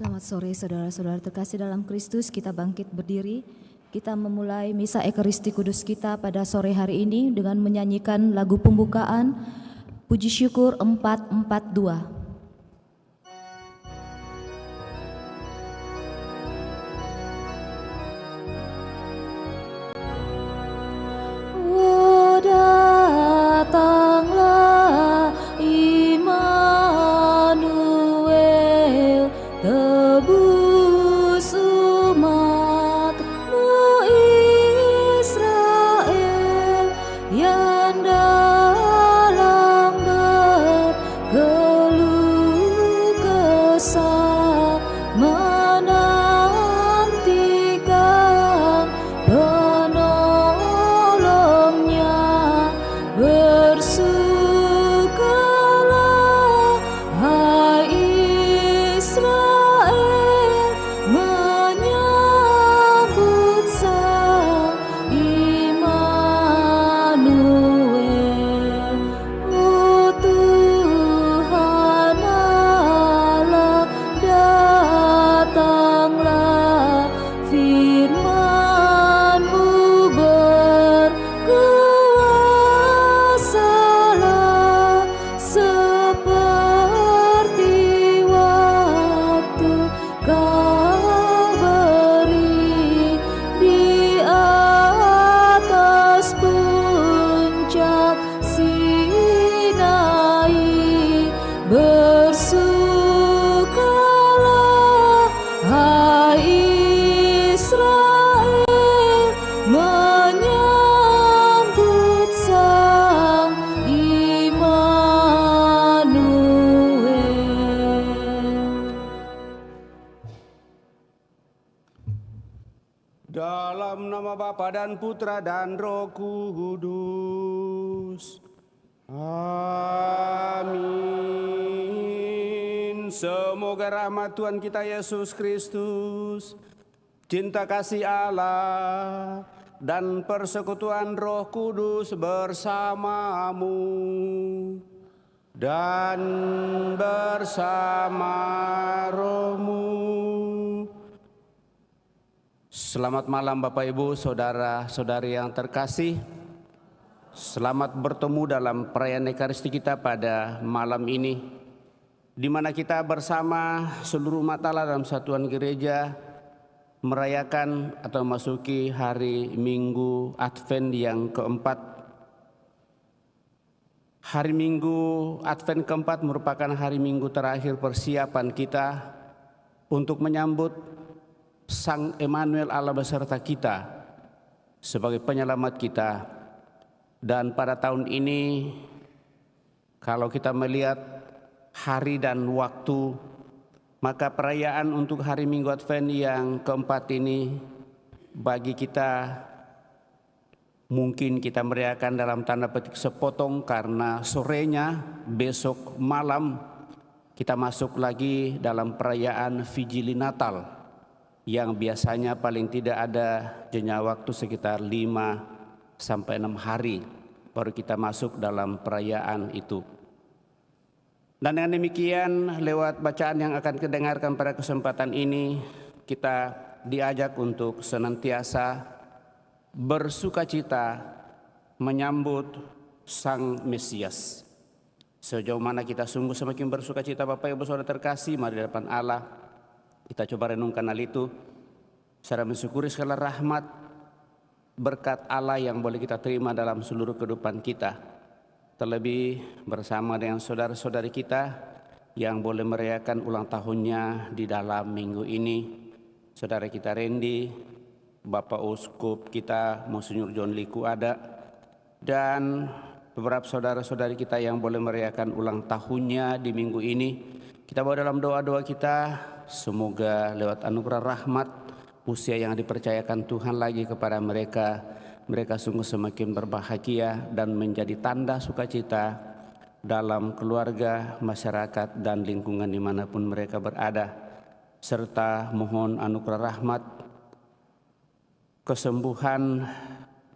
Selamat sore saudara-saudara terkasih dalam Kristus, kita bangkit berdiri. Kita memulai misa Ekaristi Kudus kita pada sore hari ini dengan menyanyikan lagu pembukaan Puji Syukur 442. Datanglah Immanuel, tebus umat-Mu Israel yang dalam berkeluh kesah menantikan penolongnya. Bersukalah hai Israel, menyambut Sang Immanuel. Oh Tuhan Allah, datanglah, firman-Mu berkuasalah seperti waktu Kau beri di atas puncak Sinai. Bersukalah hai Israel, menyambut Sang Immanuel. Dalam nama Bapa dan Putra dan Roh Kudus. Amin. Semoga rahmat Tuhan kita Yesus Kristus, cinta kasih Allah, dan persekutuan Roh Kudus bersamamu dan bersama rohmu. Selamat malam Bapak Ibu, saudara-saudari yang terkasih. Selamat bertemu dalam perayaan Ekaristi kita pada malam ini, di mana kita bersama seluruh umat Allah dalam satuan gereja merayakan atau memasuki hari Minggu Advent yang keempat. Hari Minggu Advent keempat merupakan hari Minggu terakhir persiapan kita untuk menyambut Sang Immanuel Allah beserta kita sebagai penyelamat kita. Dan pada tahun ini, kalau kita melihat hari dan waktu, maka perayaan untuk hari Minggu Advent yang keempat ini bagi kita mungkin kita merayakan dalam tanda petik sepotong, karena sorenya besok malam kita masuk lagi dalam perayaan Vigili Natal yang biasanya paling tidak ada jeda waktu sekitar 5 sampai 6 hari baru kita masuk dalam perayaan itu. Dan dengan demikian, lewat bacaan yang akan kita dengarkan pada kesempatan ini, kita diajak untuk senantiasa bersukacita menyambut Sang Mesias. Sejauh mana kita sungguh semakin bersukacita Bapak Ibu Saudara terkasih, mari di depan Allah kita coba renungkan hal itu, secara mensyukuri segala rahmat berkat Allah yang boleh kita terima dalam seluruh kehidupan kita. Terlebih bersama dengan saudara-saudari kita yang boleh merayakan ulang tahunnya di dalam minggu ini. Saudara kita Randy, Bapak Uskup kita Monsinyur John Liku ada, dan beberapa saudara-saudari kita yang boleh merayakan ulang tahunnya di minggu ini. Kita bawa dalam doa-doa kita, semoga lewat anugerah rahmat usia yang dipercayakan Tuhan lagi kepada mereka, mereka sungguh semakin berbahagia dan menjadi tanda sukacita dalam keluarga, masyarakat, dan lingkungan dimanapun mereka berada. Serta mohon anugerah rahmat, kesembuhan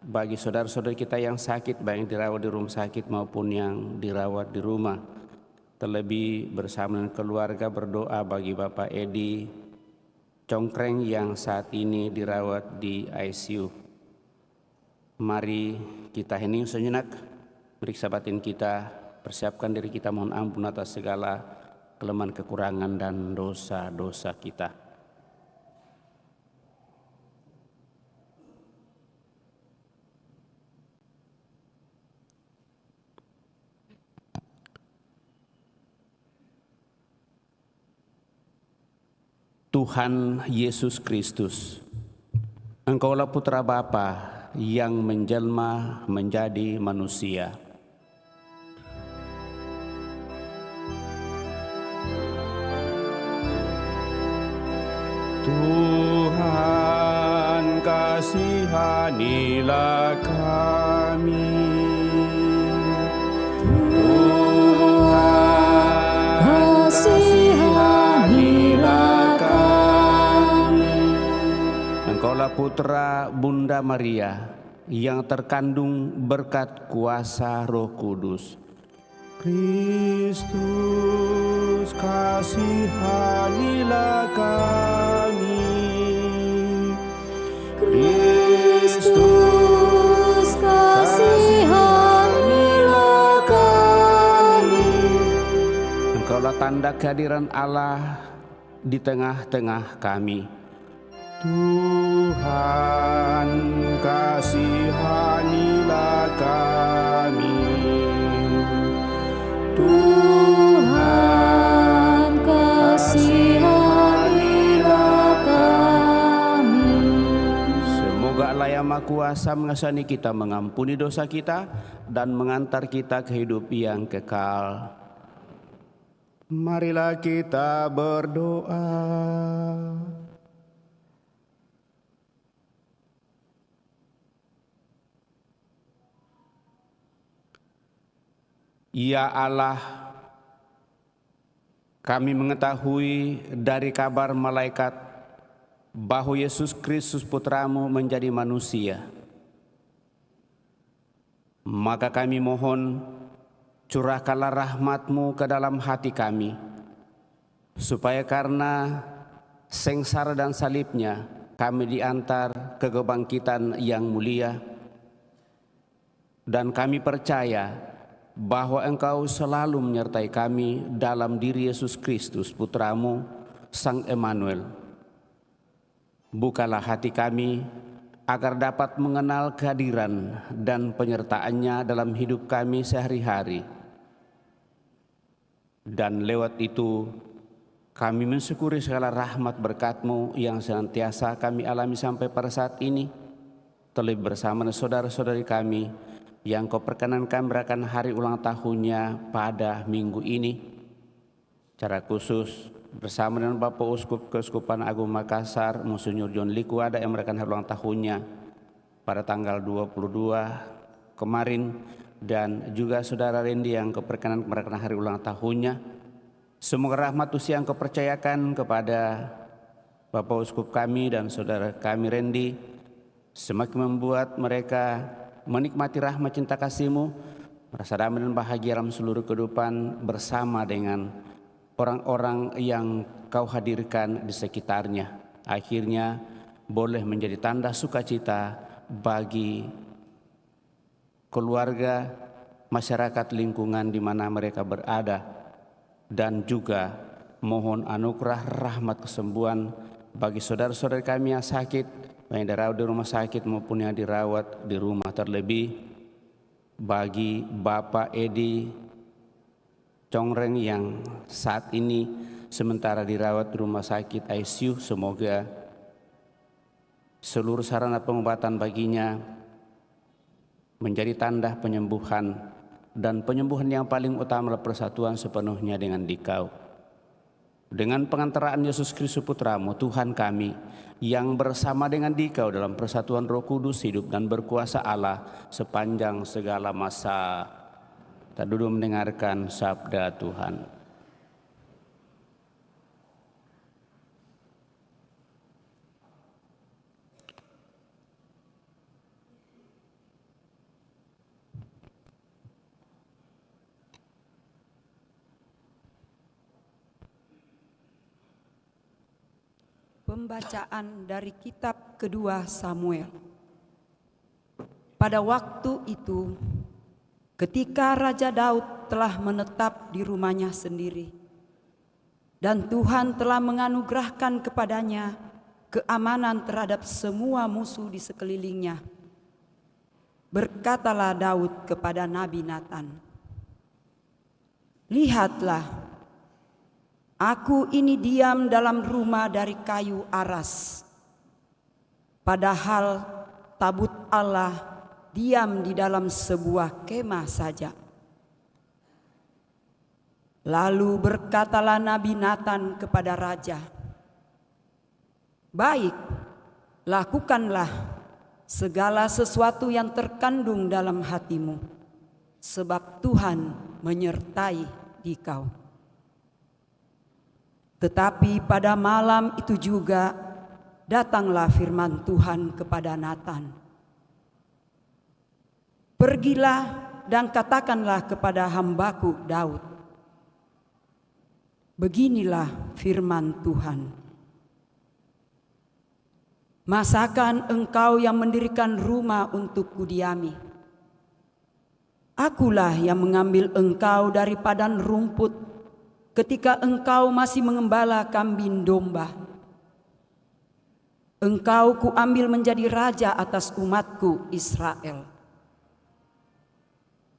bagi saudara-saudari kita yang sakit, baik yang dirawat di rumah sakit maupun yang dirawat di rumah. Terlebih bersama dengan keluarga berdoa bagi Bapak Edi Congkreng yang saat ini dirawat di ICU. Mari kita hening sejenak, periksa batin kita, persiapkan diri kita, mohon ampun atas segala kelemahan, kekurangan, dan dosa-dosa kita. Tuhan Yesus Kristus, Engkaulah Putra Bapa yang menjelma menjadi manusia. Tuhan, kasihanilah kami. Tuhan, kasihanilah kami. Engkaulah Putra Bunda Maria yang terkandung berkat kuasa Roh Kudus. Kristus, kasihanilah kami. Kristus, kasihanilah kami. Engkaulah tanda kehadiran Allah di tengah-tengah kami. Tuhan, kasihanilah kami. Tuhan, kasihanilah kami. Semoga Allah yang Maha Kuasa mengasihani kita, mengampuni dosa kita, dan mengantar kita ke hidup yang kekal. Marilah kita berdoa. Ya Allah, kami mengetahui dari kabar malaikat bahwa Yesus Kristus Putramu menjadi manusia. Maka kami mohon, curahkanlah rahmat-Mu ke dalam hati kami, supaya karena sengsara dan salibnya kami diantar ke kebangkitan yang mulia. Dan kami percaya bahwa Engkau selalu menyertai kami dalam diri Yesus Kristus Putramu, Sang Emmanuel. Bukalah hati kami agar dapat mengenal kehadiran dan penyertaannya dalam hidup kami sehari-hari. Dan lewat itu kami mensyukuri segala rahmat berkat-Mu yang senantiasa kami alami sampai pada saat ini, terlebih bersama dengan saudara-saudari kami yang Kau perkenankan merayakan hari ulang tahunnya pada minggu ini. Secara khusus bersama dengan Bapak Uskup Keuskupan Agung Makassar, Monsinyur John Likuada yang merayakan hari ulang tahunnya pada tanggal 22 kemarin, dan juga Saudara Randy yang Kau perkenan merayakan hari ulang tahunnya. Semoga rahmat usia yang Kau percayakan kepada Bapak Uskup kami dan Saudara kami Randy semakin membuat mereka menikmati rahmat cinta kasih-Mu, merasa damai dan bahagia dalam seluruh kehidupan bersama dengan orang-orang yang Kau hadirkan di sekitarnya. Akhirnya boleh menjadi tanda sukacita bagi keluarga, masyarakat lingkungan di mana mereka berada, dan juga mohon anugerah rahmat kesembuhan bagi saudara-saudara kami yang sakit, baik dirawat di rumah sakit maupun yang dirawat di rumah. Terlebih bagi Bapak Edi Congkreng yang saat ini sementara dirawat di rumah sakit ICU, semoga seluruh sarana pengobatan baginya menjadi tanda penyembuhan, dan penyembuhan yang paling utama adalah persatuan sepenuhnya dengan Dikau. Dengan pengantaraan Yesus Kristus Putramu, Tuhan kami, yang bersama dengan Dikau dalam persatuan Roh Kudus hidup dan berkuasa Allah sepanjang segala masa. Kita duduk mendengarkan sabda Tuhan. Pembacaan dari kitab kedua Samuel. Pada waktu itu, ketika Raja Daud telah menetap di rumahnya sendiri, dan Tuhan telah menganugerahkan kepadanya keamanan terhadap semua musuh di sekelilingnya, berkatalah Daud kepada Nabi Natan, "Lihatlah, aku ini diam dalam rumah dari kayu aras, padahal tabut Allah diam di dalam sebuah kemah saja." Lalu berkatalah Nabi Natan kepada raja, "Baik, lakukanlah segala sesuatu yang terkandung dalam hatimu, sebab Tuhan menyertai dikau." Tetapi pada malam itu juga datanglah firman Tuhan kepada Natan, "Pergilah dan katakanlah kepada hambaku Daud, beginilah firman Tuhan, masakan engkau yang mendirikan rumah untuk kudiami? Akulah yang mengambil engkau dari padang rumput ketika engkau masih mengembala kambing domba. Engkau kuambil menjadi raja atas umatku Israel.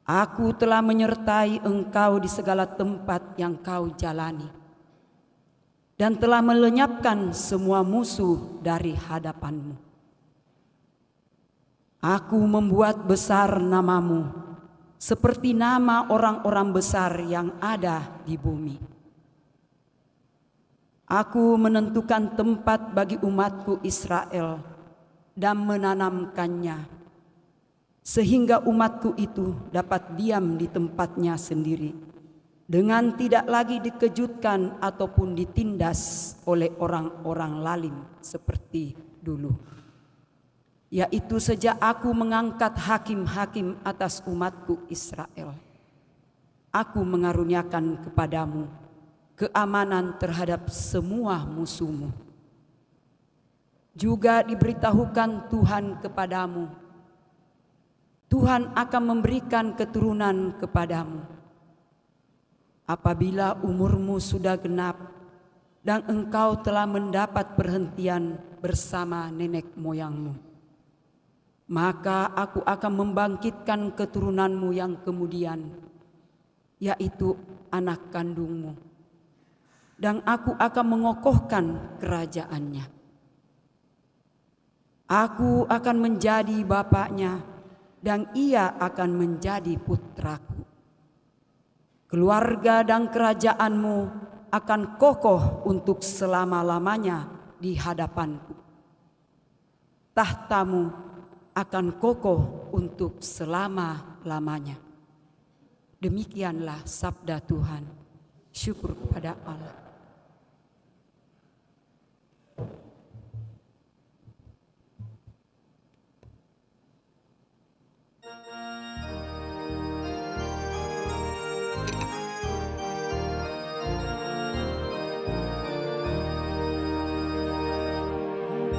Aku telah menyertai engkau di segala tempat yang kau jalani, dan telah melenyapkan semua musuh dari hadapanmu. Aku membuat besar namamu, seperti nama orang-orang besar yang ada di bumi. Aku menentukan tempat bagi umatku Israel dan menanamkannya, sehingga umatku itu dapat diam di tempatnya sendiri, dengan tidak lagi dikejutkan ataupun ditindas oleh orang-orang lalim seperti dulu. Yaitu sejak aku mengangkat hakim-hakim atas umatku Israel, aku mengaruniakan kepadamu keamanan terhadap semua musuhmu. Juga diberitahukan Tuhan kepadamu, Tuhan akan memberikan keturunan kepadamu apabila umurmu sudah genap dan engkau telah mendapat perhentian bersama nenek moyangmu. Maka aku akan membangkitkan keturunanmu yang kemudian, yaitu anak kandungmu, dan aku akan mengokohkan kerajaannya. Aku akan menjadi bapaknya, dan ia akan menjadi putraku. Keluarga dan kerajaanmu akan kokoh untuk selama-lamanya di hadapanku. Tahtamu akan kokoh untuk selama-lamanya. Demikianlah sabda Tuhan. Syukur kepada Allah.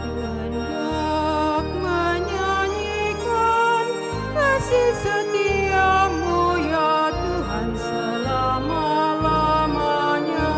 Hendak menyanyikan kasih setiamu ya Tuhan selama-lamanya.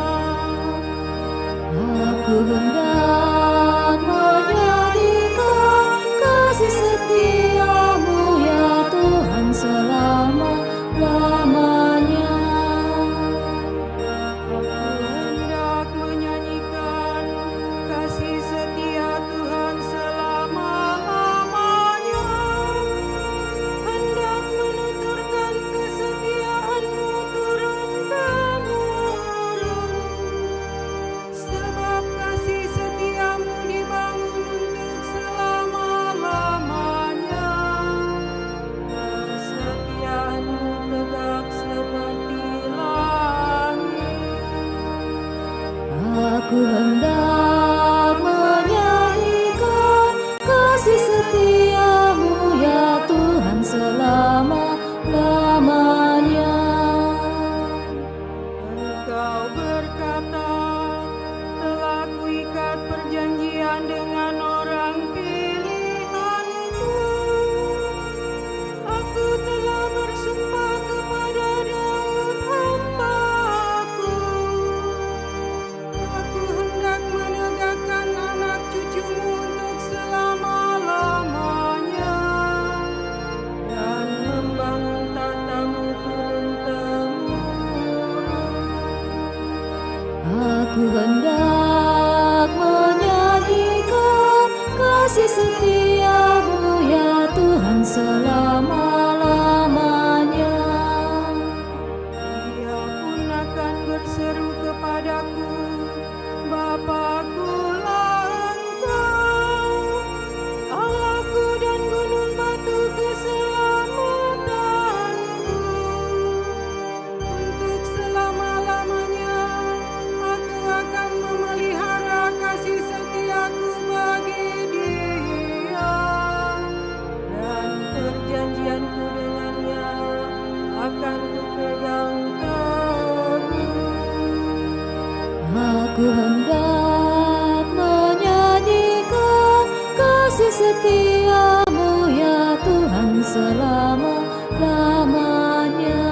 selama-lamanya.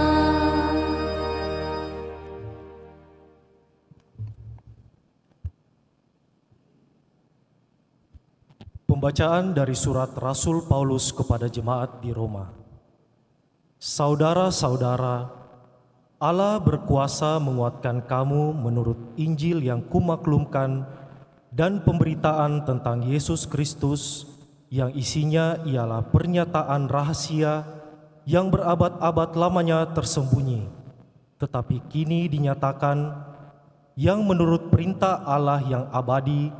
Pembacaan dari surat Rasul Paulus kepada jemaat di Roma. Saudara-saudara, Allah berkuasa menguatkan kamu menurut Injil yang kumaklumkan dan pemberitaan tentang Yesus Kristus yang isinya ialah pernyataan rahasia yang berabad-abad lamanya tersembunyi, tetapi kini dinyatakan, yang menurut perintah Allah yang abadi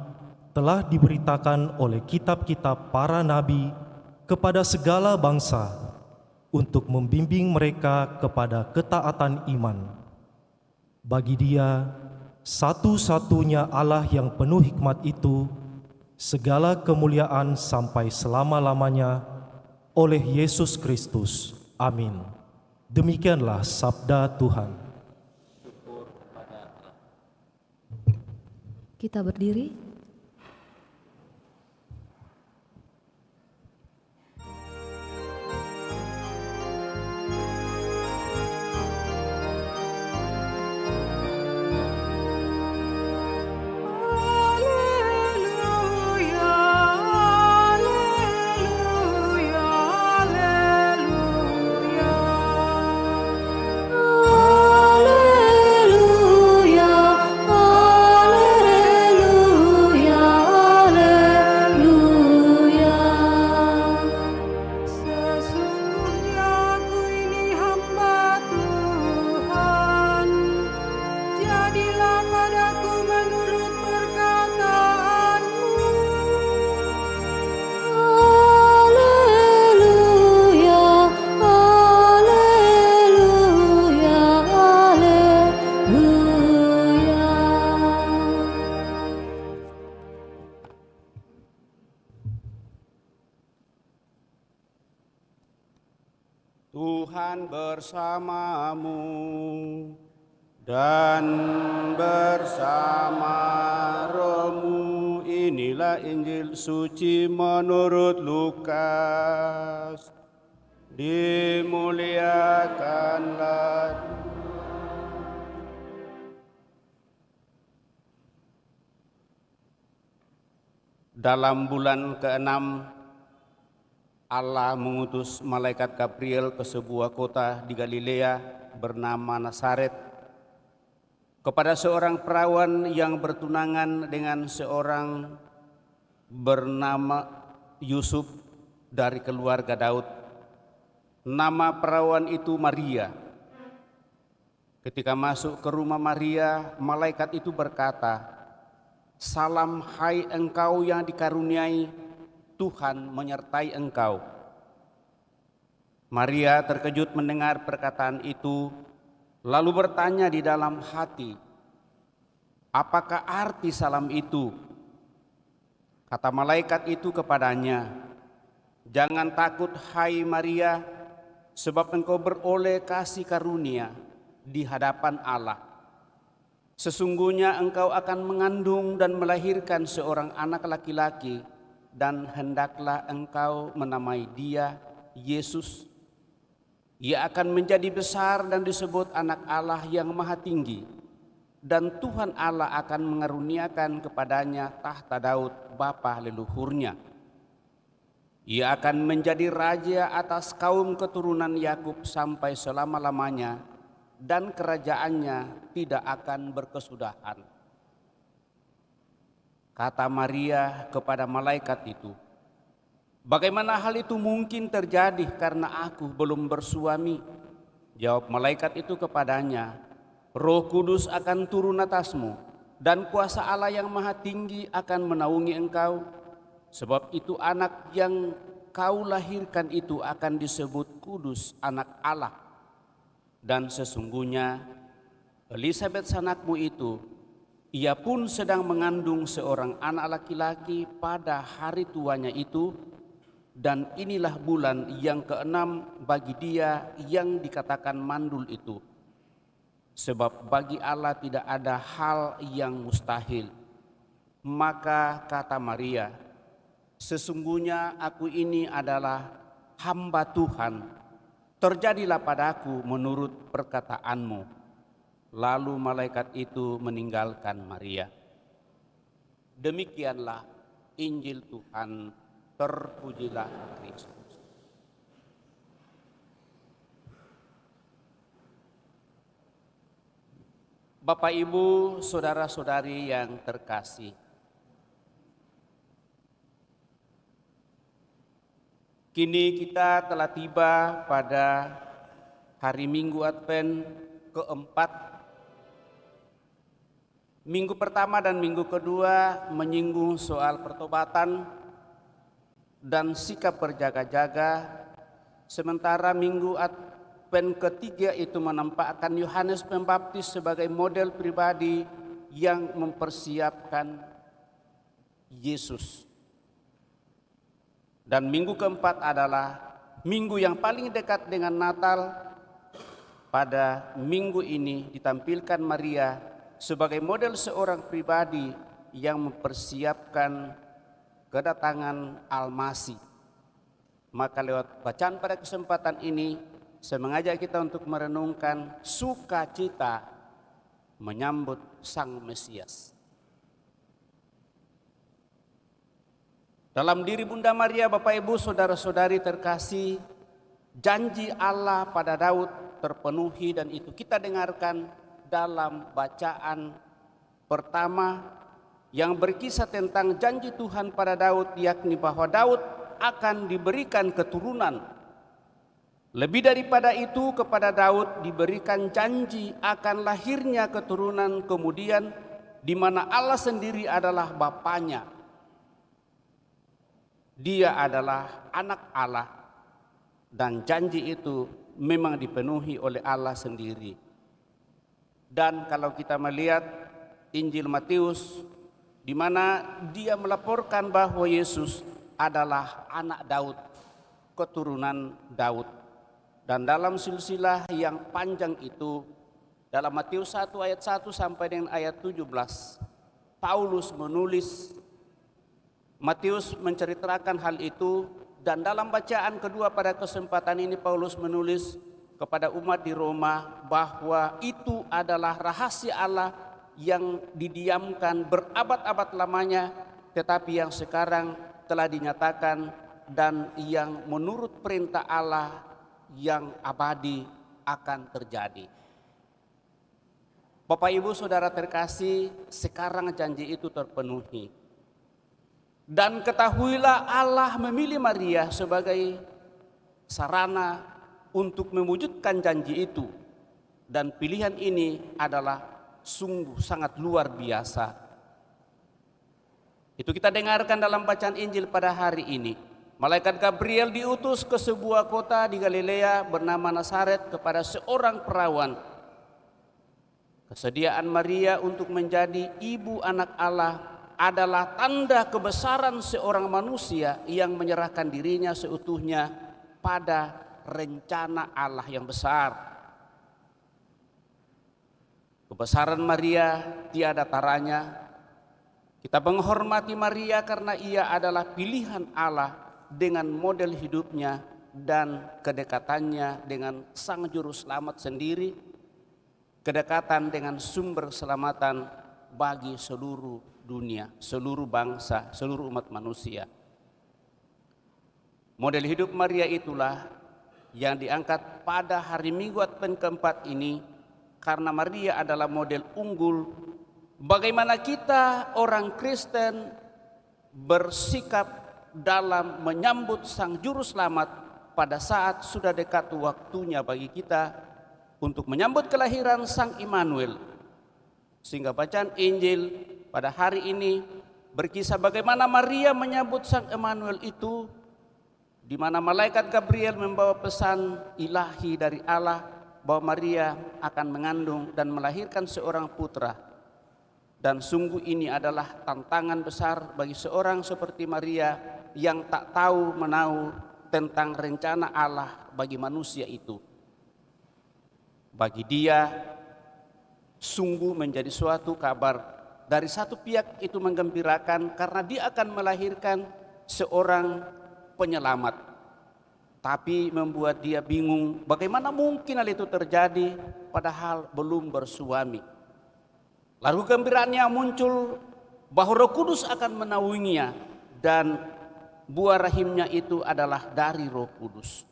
telah diberitakan oleh kitab-kitab para nabi kepada segala bangsa untuk membimbing mereka kepada ketaatan iman. Bagi Dia, satu-satunya Allah yang penuh hikmat itu, segala kemuliaan sampai selama-lamanya oleh Yesus Kristus. Amin. Demikianlah sabda Tuhan. Kita berdiri. Tuhan bersamamu dan bersama rohmu. Inilah Injil suci menurut Lukas. Dimuliakanlah dalam bulan ke-6, Allah mengutus malaikat Gabriel ke sebuah kota di Galilea bernama Nazaret kepada seorang perawan yang bertunangan dengan seorang bernama Yusuf dari keluarga Daud. Nama perawan itu Maria. Ketika masuk ke rumah Maria, malaikat itu berkata, "Salam hai engkau yang dikaruniai, Tuhan menyertai engkau." Maria terkejut mendengar perkataan itu, lalu bertanya di dalam hati, "Apakah arti salam itu?" Kata malaikat itu kepadanya, "Jangan takut hai Maria, sebab engkau beroleh kasih karunia di hadapan Allah. Sesungguhnya engkau akan mengandung dan melahirkan seorang anak laki-laki, dan hendaklah engkau menamai dia Yesus. Ia akan menjadi besar dan disebut anak Allah yang maha tinggi, dan Tuhan Allah akan mengaruniakan kepadanya tahta Daud bapa leluhurnya. Ia akan menjadi raja atas kaum keturunan Yakub sampai selama-lamanya, dan kerajaannya tidak akan berkesudahan." Kata Maria kepada malaikat itu, "Bagaimana hal itu mungkin terjadi karena aku belum bersuami?" Jawab malaikat itu kepadanya, "Roh Kudus akan turun atasmu, dan kuasa Allah yang maha tinggi akan menaungi engkau. Sebab itu anak yang kau lahirkan itu akan disebut kudus, anak Allah. Dan sesungguhnya Elisabet sanakmu itu, ia pun sedang mengandung seorang anak laki-laki pada hari tuanya itu, dan inilah bulan yang ke-6 bagi dia yang dikatakan mandul itu. Sebab bagi Allah tidak ada hal yang mustahil." Maka kata Maria, "Sesungguhnya aku ini adalah hamba Tuhan, terjadilah padaku menurut perkataanmu. Lalu malaikat itu meninggalkan Maria. Demikianlah Injil Tuhan, terpujilah Kristus. Bapak, Ibu, saudara-saudari yang terkasih, kini kita telah tiba pada hari Minggu Advent keempat. Minggu pertama dan minggu kedua menyinggung soal pertobatan dan sikap berjaga-jaga, sementara minggu Advent ketiga itu menampakkan Yohanes Pembaptis sebagai model pribadi yang mempersiapkan Yesus. Dan minggu keempat adalah minggu yang paling dekat dengan Natal. Pada minggu ini ditampilkan Maria sebagai model seorang pribadi yang mempersiapkan kedatangan Al-Masih. Maka lewat bacaan pada kesempatan ini, saya mengajak kita untuk merenungkan sukacita menyambut Sang Mesias. Dalam diri Bunda Maria, Bapak Ibu, saudara-saudari terkasih, janji Allah pada Daud terpenuhi, dan itu kita dengarkan dalam bacaan pertama yang berkisah tentang janji Tuhan pada Daud, yakni bahwa Daud akan diberikan keturunan. Lebih daripada itu, kepada Daud diberikan janji akan lahirnya keturunan kemudian, di mana Allah sendiri adalah bapaknya. Dia adalah anak Allah, dan janji itu memang dipenuhi oleh Allah sendiri. Dan kalau kita melihat Injil Matius, di mana dia melaporkan bahwa Yesus adalah anak Daud, keturunan Daud. Dan dalam silsilah yang panjang itu, dalam Matius 1 ayat 1 sampai dengan ayat 17, Paulus menulis, Matius menceritakan hal itu, dan dalam bacaan kedua pada kesempatan ini Paulus menulis kepada umat di Roma bahwa itu adalah rahasia Allah yang didiamkan berabad-abad lamanya, tetapi yang sekarang telah dinyatakan dan yang menurut perintah Allah yang abadi akan terjadi. Bapak, Ibu, saudara terkasih, sekarang janji itu terpenuhi. Dan ketahuilah Allah memilih Maria sebagai sarana untuk mewujudkan janji itu, dan pilihan ini adalah sungguh sangat luar biasa. Itu kita dengarkan dalam bacaan Injil pada hari ini. Malaikat Gabriel diutus ke sebuah kota di Galilea bernama Nazaret kepada seorang perawan. Kesediaan Maria untuk menjadi ibu anak Allah adalah tanda kebesaran seorang manusia yang menyerahkan dirinya seutuhnya pada rencana Allah yang besar. Kebesaran Maria tiada taranya. Kita menghormati Maria karena ia adalah pilihan Allah dengan model hidupnya dan kedekatannya dengan Sang Juru Selamat sendiri, kedekatan dengan sumber keselamatan bagi seluruh dunia, seluruh bangsa, seluruh umat manusia. Model hidup Maria itulah yang diangkat pada hari Minggu Advent keempat ini, karena Maria adalah model unggul bagaimana kita orang Kristen bersikap dalam menyambut Sang Juru Selamat pada saat sudah dekat waktunya bagi kita untuk menyambut kelahiran Sang Immanuel. Sehingga bacaan Injil pada hari ini berkisah bagaimana Maria menyambut Sang Immanuel itu, di mana malaikat Gabriel membawa pesan ilahi dari Allah bahwa Maria akan mengandung dan melahirkan seorang putra. Dan sungguh ini adalah tantangan besar bagi seorang seperti Maria yang tak tahu menahu tentang rencana Allah bagi manusia itu. Bagi dia sungguh menjadi suatu kabar. Dari satu pihak itu menggembirakan karena dia akan melahirkan seorang penyelamat. Tapi membuat dia bingung, bagaimana mungkin hal itu terjadi padahal belum bersuami. Lalu kegembiraannya muncul bahwa Roh Kudus akan menaunginya dan buah rahimnya itu adalah dari Roh Kudus.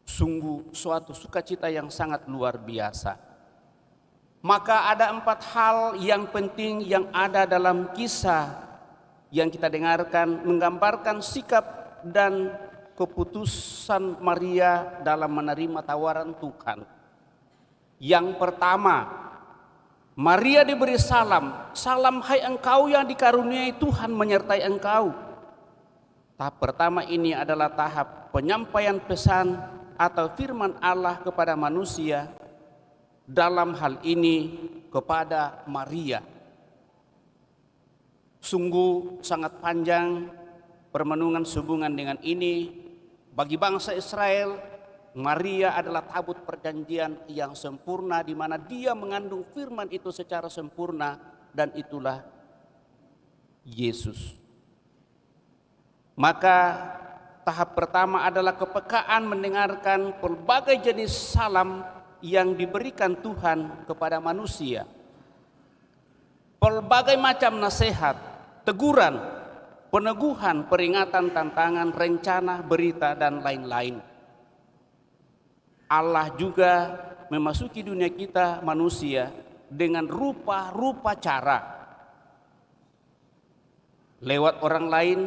Sungguh suatu sukacita yang sangat luar biasa. Maka ada 4 hal yang penting yang ada dalam kisah yang kita dengarkan, menggambarkan sikap dan keputusan Maria dalam menerima tawaran Tuhan. Yang pertama, Maria diberi salam. Salam, hai engkau yang dikaruniai Tuhan menyertai engkau. Tahap pertama ini adalah tahap penyampaian pesan atau firman Allah kepada manusia, dalam hal ini kepada Maria. Sungguh sangat panjang permenungan sehubungan dengan ini. Bagi bangsa Israel, Maria adalah tabut perjanjian yang sempurna, di mana dia mengandung firman itu secara sempurna, dan itulah Yesus. Maka tahap pertama adalah kepekaan mendengarkan berbagai jenis salam yang diberikan Tuhan kepada manusia. Berbagai macam nasihat, teguran, peneguhan, peringatan, tantangan, rencana, berita, dan lain-lain. Allah juga memasuki dunia kita manusia dengan rupa-rupa cara. Lewat orang lain,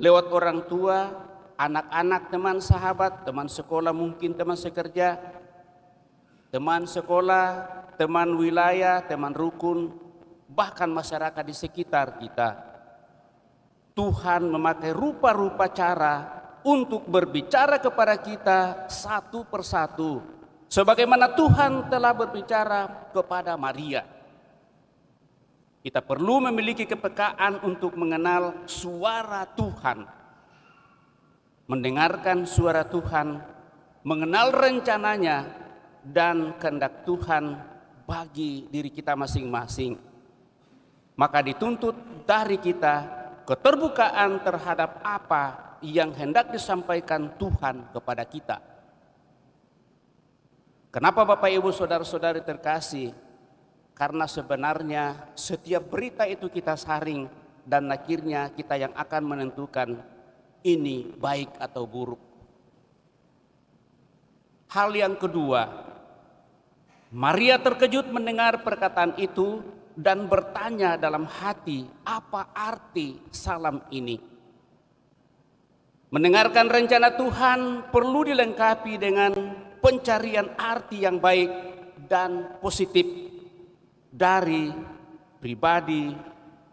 lewat orang tua, anak-anak, teman sahabat, teman sekolah, mungkin teman sekerja, teman sekolah, teman wilayah, teman rukun, bahkan masyarakat di sekitar kita. Tuhan memakai rupa-rupa cara untuk berbicara kepada kita satu persatu, sebagaimana Tuhan telah berbicara kepada Maria. Kita perlu memiliki kepekaan untuk mengenal suara Tuhan, mendengarkan suara Tuhan, mengenal rencananya dan kehendak Tuhan bagi diri kita masing-masing. Maka dituntut dari kita keterbukaan terhadap apa yang hendak disampaikan Tuhan kepada kita. Kenapa Bapak Ibu Saudara-saudari terkasih? Karena sebenarnya setiap berita itu kita saring, dan akhirnya kita yang akan menentukan ini baik atau buruk. Hal yang kedua, Maria terkejut mendengar perkataan itu dan bertanya dalam hati, apa arti salam ini? Mendengarkan rencana Tuhan perlu dilengkapi dengan pencarian arti yang baik dan positif dari pribadi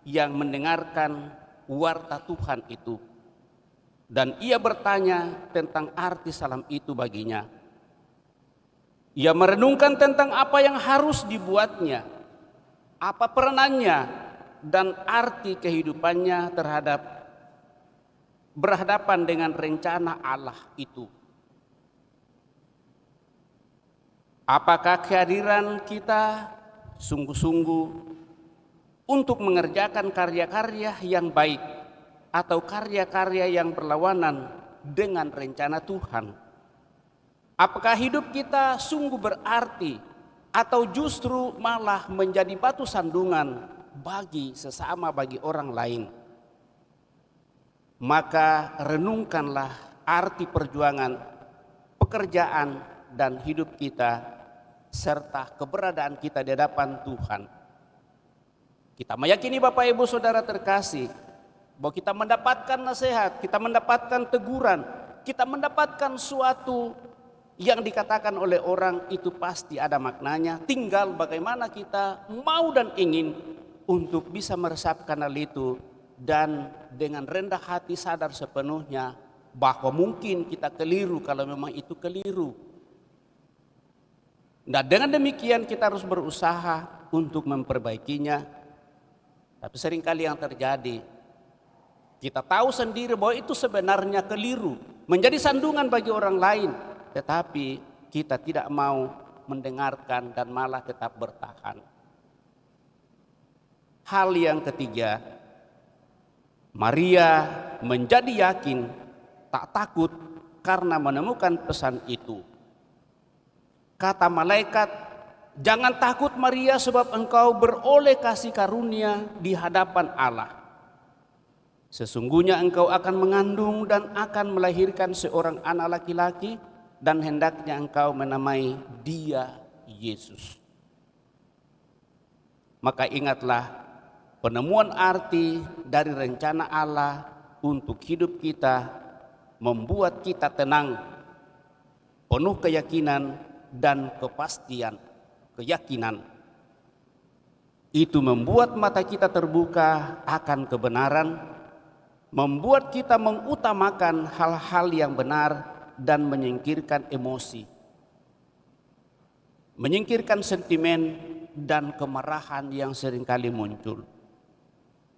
yang mendengarkan warta Tuhan itu. Dan ia bertanya tentang arti salam itu baginya. Ia merenungkan tentang apa yang harus dibuatnya, apa peranannya, dan arti kehidupannya terhadap berhadapan dengan rencana Allah itu. Apakah kehadiran kita sungguh-sungguh untuk mengerjakan karya-karya yang baik atau karya-karya yang berlawanan dengan rencana Tuhan? Apakah hidup kita sungguh berarti atau justru malah menjadi batu sandungan bagi sesama, bagi orang lain? Maka renungkanlah arti perjuangan, pekerjaan, dan hidup kita serta keberadaan kita di hadapan Tuhan. Kita meyakini Bapak Ibu Saudara terkasih bahwa kita mendapatkan nasihat, kita mendapatkan teguran, kita mendapatkan suatu yang dikatakan oleh orang itu pasti ada maknanya. Tinggal bagaimana kita mau dan ingin untuk bisa meresapkan hal itu, dan dengan rendah hati sadar sepenuhnya bahwa mungkin kita keliru kalau memang itu keliru. Nah, dengan demikian kita harus berusaha untuk memperbaikinya. Tapi seringkali yang terjadi, kita tahu sendiri bahwa itu sebenarnya keliru, menjadi sandungan bagi orang lain, tetapi kita tidak mau mendengarkan dan malah tetap bertahan. Hal yang ketiga, Maria menjadi yakin, tak takut karena menemukan pesan itu. Kata malaikat, "Jangan takut Maria, sebab engkau beroleh kasih karunia di hadapan Allah. Sesungguhnya engkau akan mengandung dan akan melahirkan seorang anak laki-laki, dan hendaknya engkau menamai dia Yesus." Maka ingatlah, penemuan arti dari rencana Allah untuk hidup kita membuat kita tenang, penuh keyakinan dan kepastian keyakinan. Itu membuat mata kita terbuka akan kebenaran, membuat kita mengutamakan hal-hal yang benar dan menyingkirkan emosi, menyingkirkan sentimen dan kemarahan yang seringkali muncul.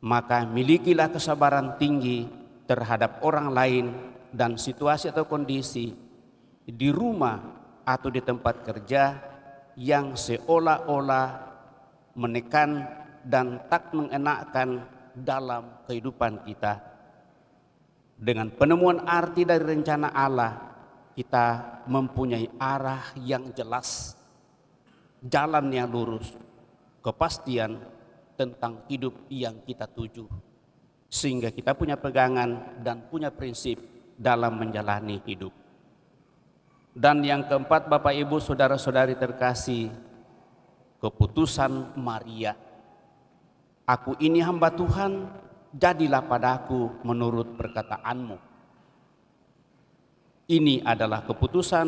Maka milikilah kesabaran tinggi terhadap orang lain dan situasi atau kondisi di rumah atau di tempat kerja yang seolah-olah menekan dan tak mengenakkan dalam kehidupan kita. Dengan penemuan arti dari rencana Allah, kita mempunyai arah yang jelas, jalan yang lurus, kepastian tentang hidup yang kita tuju, sehingga kita punya pegangan dan punya prinsip dalam menjalani hidup. Dan yang keempat, Bapak Ibu saudara-saudari terkasih, keputusan Maria. "Aku ini hamba Tuhan, jadilah padaku menurut perkataanmu." Ini adalah keputusan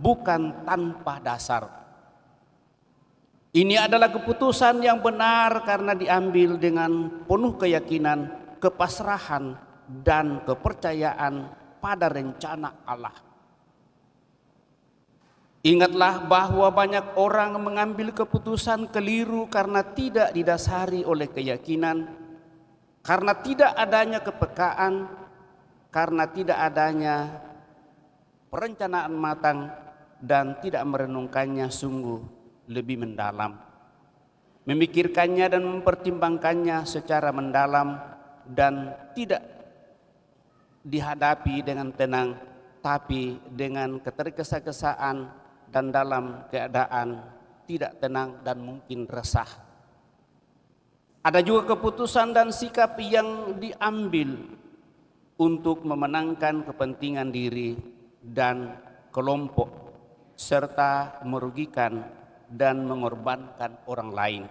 bukan tanpa dasar. Ini adalah keputusan yang benar karena diambil dengan penuh keyakinan, kepasrahan, dan kepercayaan pada rencana Allah. Ingatlah bahwa banyak orang mengambil keputusan keliru karena tidak didasari oleh keyakinan, karena tidak adanya kepekaan, karena tidak adanya perencanaan matang, dan tidak merenungkannya sungguh lebih mendalam, memikirkannya dan mempertimbangkannya secara mendalam, dan tidak dihadapi dengan tenang, tapi dengan ketergesa-gesaan dan dalam keadaan tidak tenang dan mungkin resah. Ada juga keputusan dan sikap yang diambil untuk memenangkan kepentingan diri dan kelompok, serta merugikan dan mengorbankan orang lain.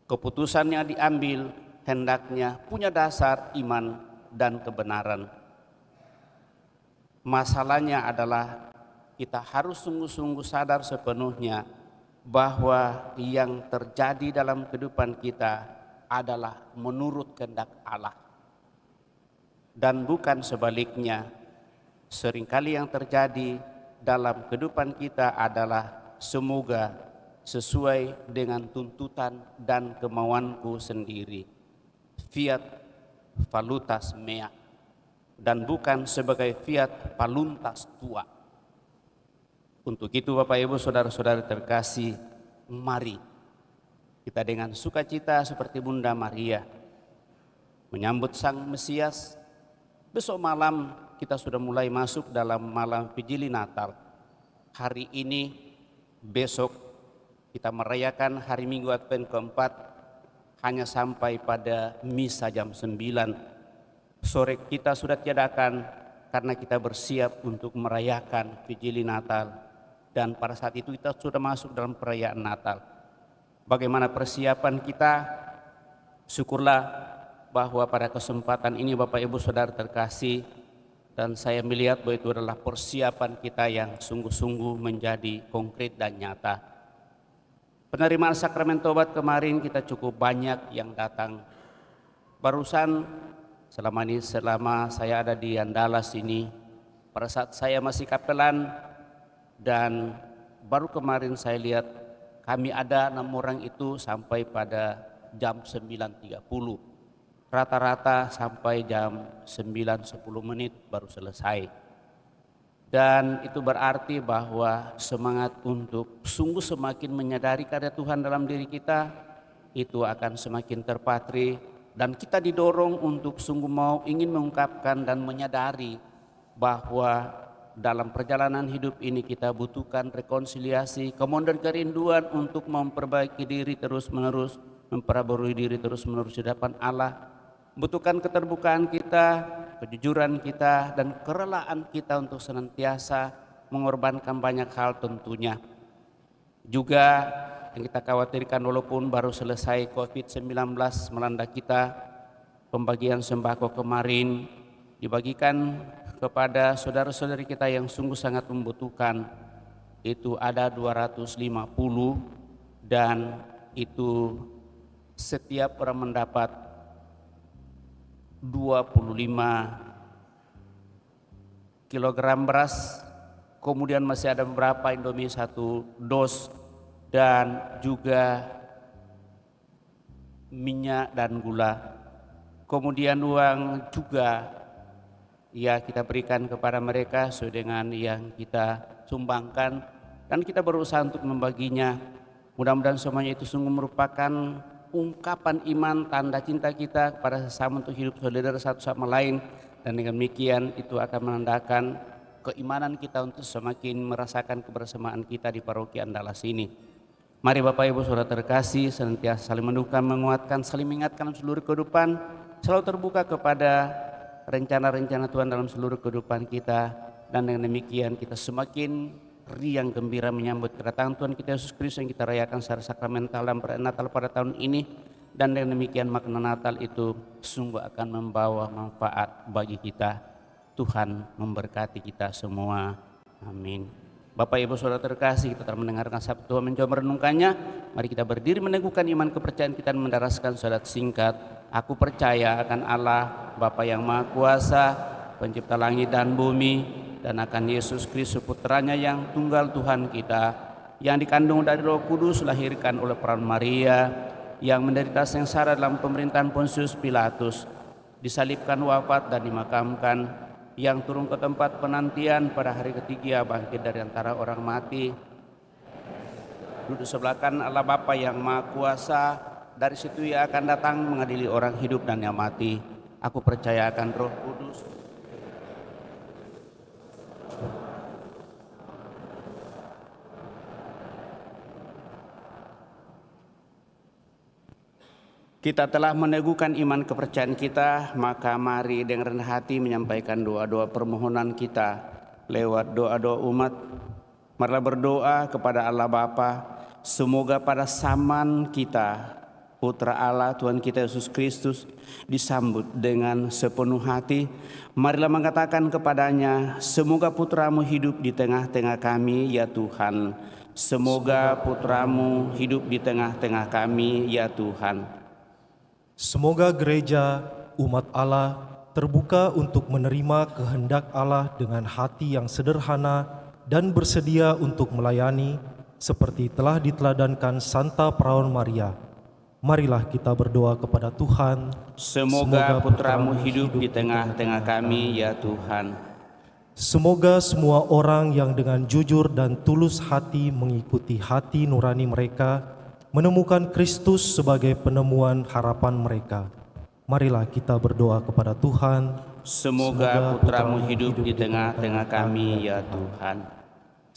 Keputusan yang diambil hendaknya punya dasar iman dan kebenaran. Masalahnya adalah kita harus sungguh-sungguh sadar sepenuhnya bahwa yang terjadi dalam kehidupan kita adalah menurut kehendak Allah, dan bukan sebaliknya. Seringkali yang terjadi dalam kehidupan kita adalah semoga sesuai dengan tuntutan dan kemauanku sendiri, fiat valutas mea, dan bukan sebagai fiat voluntas tua. Untuk itu Bapak Ibu saudara-saudari terkasih, mari kita dengan sukacita seperti Bunda Maria menyambut Sang Mesias. Besok malam kita sudah mulai masuk dalam malam Vigili Natal. Hari ini, besok kita merayakan hari Minggu Advent keempat, hanya sampai pada misa jam 9. Sore kita sudah tiadakan karena kita bersiap untuk merayakan Vigili Natal. Dan pada saat itu kita sudah masuk dalam perayaan Natal. Bagaimana persiapan kita? Syukurlah bahwa pada kesempatan ini Bapak Ibu Saudara terkasih, dan saya melihat bahwa itu adalah persiapan kita yang sungguh-sungguh menjadi konkret dan nyata. Penerimaan sakramen tobat kemarin kita cukup banyak yang datang. Barusan selama saya ada di Andalas ini, pada saat saya masih kapelan, dan baru kemarin saya lihat kami ada 6 orang itu sampai pada jam 9.30. Rata-rata sampai jam 9.10 menit baru selesai. Dan itu berarti bahwa semangat untuk sungguh semakin menyadari karya Tuhan dalam diri kita itu akan semakin terpatri, dan kita didorong untuk sungguh mau ingin mengungkapkan dan menyadari bahwa dalam perjalanan hidup ini kita butuhkan rekonsiliasi, kemudian kerinduan untuk memperbaiki diri terus-menerus, memperbarui diri terus-menerus di hadapan Allah. Butuhkan keterbukaan kita, kejujuran kita, dan kerelaan kita untuk senantiasa mengorbankan banyak hal tentunya. Juga yang kita khawatirkan walaupun baru selesai COVID-19 melanda kita, pembagian sembako kemarin dibagikan kepada saudara-saudari kita yang sungguh sangat membutuhkan. Itu ada 250 dan itu setiap orang mendapat 25 kilogram beras, kemudian masih ada beberapa Indomie 1 dos, dan juga minyak dan gula. Kemudian uang juga ya kita berikan kepada mereka sesuai dengan yang kita sumbangkan, dan kita berusaha untuk membaginya. Mudah-mudahan semuanya itu sungguh merupakan ungkapan iman, tanda cinta kita kepada sesama untuk hidup solidar satu sama lain, dan dengan demikian itu akan menandakan keimanan kita untuk semakin merasakan kebersamaan kita di paroki Andalas ini. Mari Bapak Ibu Saudara terkasih, senantiasa saling mendukung, menguatkan, saling mengingatkan seluruh kehidupan, selalu terbuka kepada rencana-rencana Tuhan dalam seluruh kehidupan kita, dan dengan demikian kita semakin riang gembira menyambut kedatangan Tuhan kita Yesus Kristus yang kita rayakan secara sakramental dalam perayaan Natal pada tahun ini. Dan dengan demikian makna Natal itu sungguh akan membawa manfaat bagi kita. Tuhan memberkati kita semua. Amin. Bapak Ibu Saudara terkasih, kita telah mendengarkan sabda Tuhan, mencoba merenungkannya. Mari kita berdiri meneguhkan iman kepercayaan kita dan mendaraskan syahadat singkat. Aku percaya akan Allah, Bapa yang Maha Kuasa, pencipta langit dan bumi, dan akan Yesus Kristus Putranya yang tunggal Tuhan kita, yang dikandung dari Roh Kudus, lahirkan oleh peran Maria, yang menderita sengsara dalam pemerintahan Pontius Pilatus, disalibkan, wafat dan dimakamkan, yang turun ke tempat penantian, pada hari ketiga bangkit dari antara orang mati, duduk sebelah kanan Allah Bapa yang Maha Kuasa. Dari situ Ia akan datang mengadili orang hidup dan yang mati. Aku percaya akan Roh Kudus, kita telah meneguhkan iman kepercayaan kita, maka mari dengan rendah hati menyampaikan doa-doa permohonan kita lewat doa-doa umat. Marilah berdoa kepada Allah Bapa, semoga pada zaman kita Putra Allah Tuhan kita Yesus Kristus disambut dengan sepenuh hati. Marilah mengatakan kepadanya, semoga Putramu hidup di tengah-tengah kami ya Tuhan. Semoga Putramu hidup di tengah-tengah kami ya Tuhan. Semoga gereja umat Allah terbuka untuk menerima kehendak Allah dengan hati yang sederhana dan bersedia untuk melayani seperti telah diteladankan Santa Perawan Maria. Marilah kita berdoa kepada Tuhan. Semoga Putramu hidup di tengah-tengah kami ya Tuhan. Semoga semua orang yang dengan jujur dan tulus hati mengikuti hati nurani mereka menemukan Kristus sebagai penemuan harapan mereka. Marilah kita berdoa kepada Tuhan. Semoga Putramu hidup di tengah-tengah kami ya Tuhan.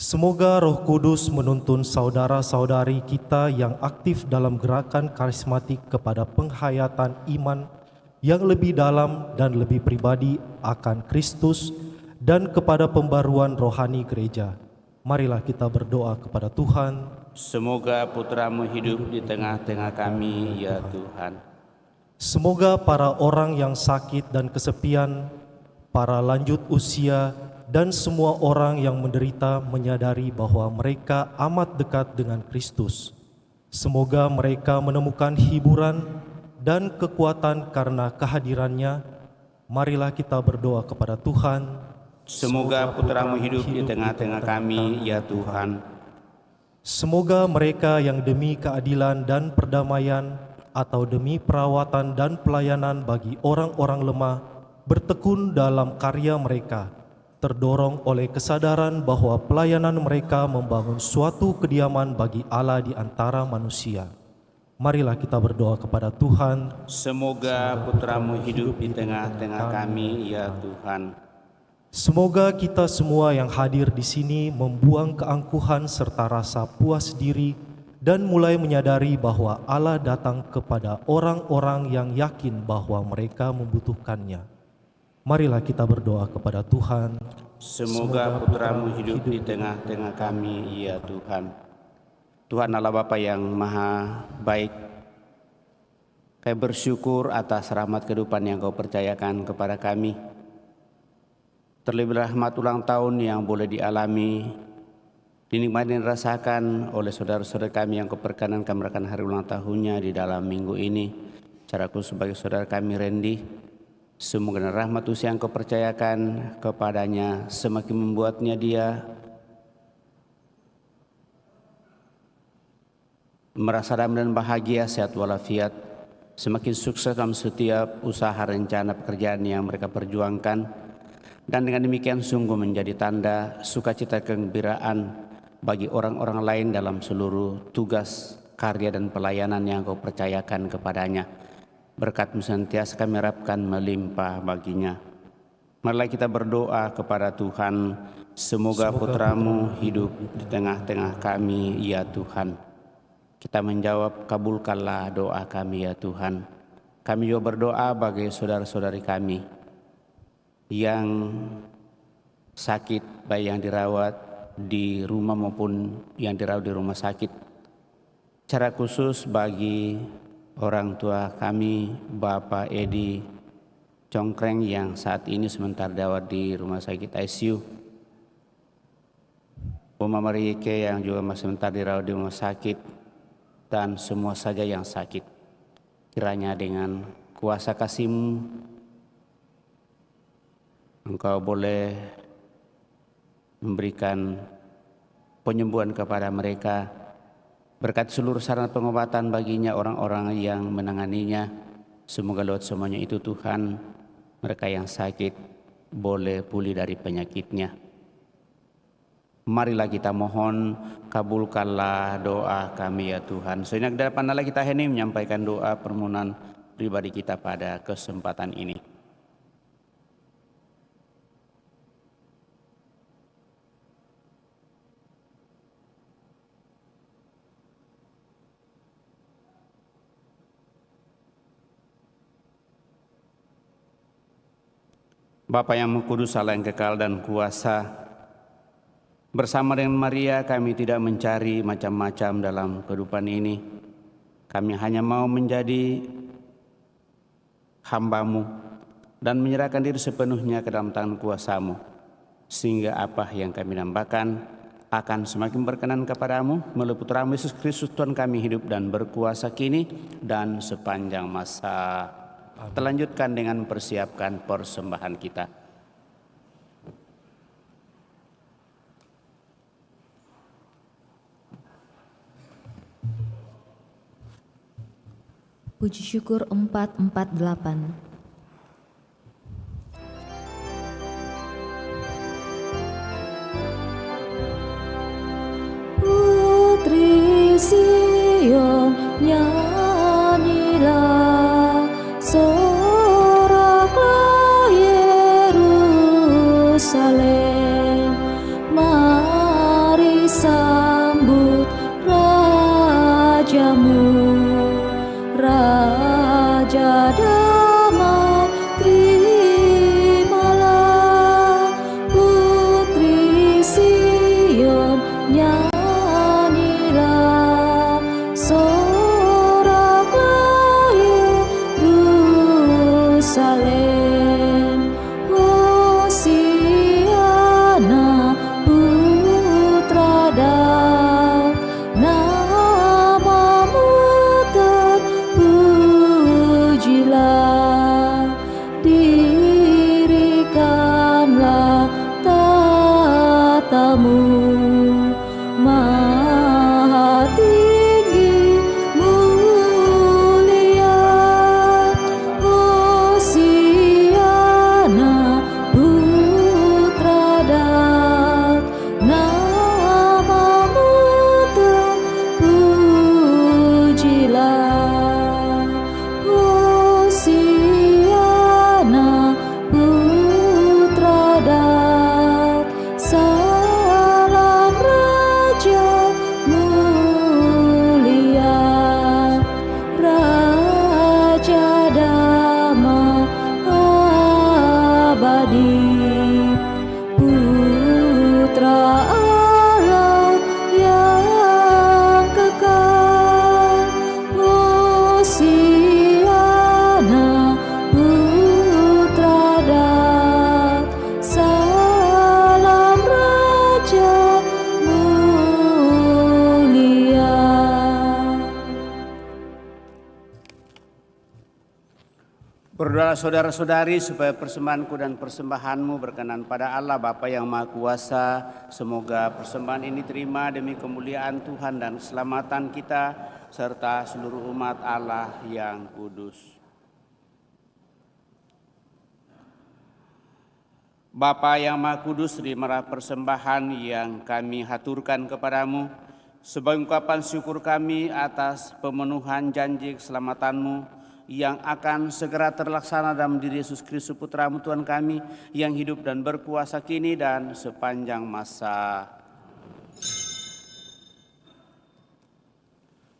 Semoga Roh Kudus menuntun saudara-saudari kita yang aktif dalam gerakan karismatik kepada penghayatan iman yang lebih dalam dan lebih pribadi akan Kristus dan kepada pembaruan rohani gereja. Marilah kita berdoa kepada Tuhan. Semoga Putramu hidup di tengah-tengah kami ya Tuhan. Semoga para orang yang sakit dan kesepian, para lanjut usia, dan semua orang yang menderita menyadari bahwa mereka amat dekat dengan Kristus. Semoga mereka menemukan hiburan dan kekuatan karena kehadirannya. Marilah kita berdoa kepada Tuhan. Semoga Putramu hidup di tengah-tengah kami ya Tuhan. Semoga mereka yang demi keadilan dan perdamaian atau demi perawatan dan pelayanan bagi orang-orang lemah bertekun dalam karya mereka, terdorong oleh kesadaran bahwa pelayanan mereka membangun suatu kediaman bagi Allah di antara manusia. Marilah kita berdoa kepada Tuhan. Semoga Putramu hidup di tengah-tengah kami ya Tuhan. Semoga kita semua yang hadir di sini membuang keangkuhan serta rasa puas diri dan mulai menyadari bahwa Allah datang kepada orang-orang yang yakin bahwa mereka membutuhkannya. Marilah kita berdoa kepada Tuhan. Semoga putra-Mu hidup di tengah-tengah kami, ya Tuhan. Tuhan Allah Bapa yang maha baik, kami bersyukur atas rahmat kehidupan yang Kau percayakan kepada kami. Terlebih rahmat ulang tahun yang boleh dialami, dinikmati dan dirasakan oleh saudara-saudara kami yang Kau perkenankan merayakan hari ulang tahunnya di dalam minggu ini. Secara khusus sebagai saudara kami Randy, semoga rahmat usia yang Kau percayakan kepadanya semakin membuatnya dia merasa damai dan bahagia, sehat walafiat, semakin sukses dalam setiap usaha rencana pekerjaan yang mereka perjuangkan. Dan dengan demikian sungguh menjadi tanda sukacita kegembiraan bagi orang-orang lain dalam seluruh tugas, karya dan pelayanan yang Kau percayakan kepadanya. Berkat-Mu senantiasa kami harapkan melimpah baginya. Marilah kita berdoa kepada Tuhan, semoga putra-Mu hidup di tengah-tengah kami, ya Tuhan. Kita menjawab, kabulkanlah doa kami, ya Tuhan. Kami juga berdoa bagi saudara-saudari kami yang sakit, baik yang dirawat di rumah maupun yang dirawat di rumah sakit. Secara khusus bagi orang tua kami, Bapak Edi Congkreng yang saat ini sementara dirawat di rumah sakit ICU. Oma Marike yang juga masih sementara dirawat di rumah sakit, dan semua saja yang sakit. Kiranya dengan kuasa kasih-Mu, Engkau boleh memberikan penyembuhan kepada mereka, berkat seluruh sarana pengobatan baginya, orang-orang yang menanganinya. Semoga lewat semuanya itu Tuhan, mereka yang sakit boleh pulih dari penyakitnya. Marilah kita mohon, kabulkanlah doa kami, ya Tuhan. Sejenak di depan Allah kita hendak menyampaikan doa permohonan pribadi kita pada kesempatan ini. Bapa yang Maha Kudus, Allah yang kekal dan kuasa, bersama dengan Maria kami tidak mencari macam-macam dalam kehidupan ini. Kami hanya mau menjadi hamba-Mu dan menyerahkan diri sepenuhnya ke dalam tangan kuasa-Mu, sehingga apa yang kami dambakan akan semakin berkenan kepada-Mu melalui Putra-Mu Yesus Kristus Tuhan kami, hidup dan berkuasa kini dan sepanjang masa. Terlanjutkan dengan persiapkan persembahan kita. Puji syukur 448. Putri Sion nyanyilah, soraklah Yerusalem, mari sambut Rajamu, Raja damai, terimalah. Putri Sion nyanyilah, soraklah Yerusalem. Hosiana putra Berdoa saudara-saudari supaya persembahanku dan persembahanmu berkenan pada Allah Bapa yang Maha Kuasa. Semoga persembahan ini terima demi kemuliaan Tuhan dan keselamatan kita serta seluruh umat Allah yang kudus. Bapa yang Maha Kudus, terimalah persembahan yang kami haturkan kepadamu sebagai ungkapan syukur kami atas pemenuhan janji keselamatan-Mu yang akan segera terlaksana dalam diri Yesus Kristus Putra-Mu Tuhan kami yang hidup dan berkuasa kini dan sepanjang masa.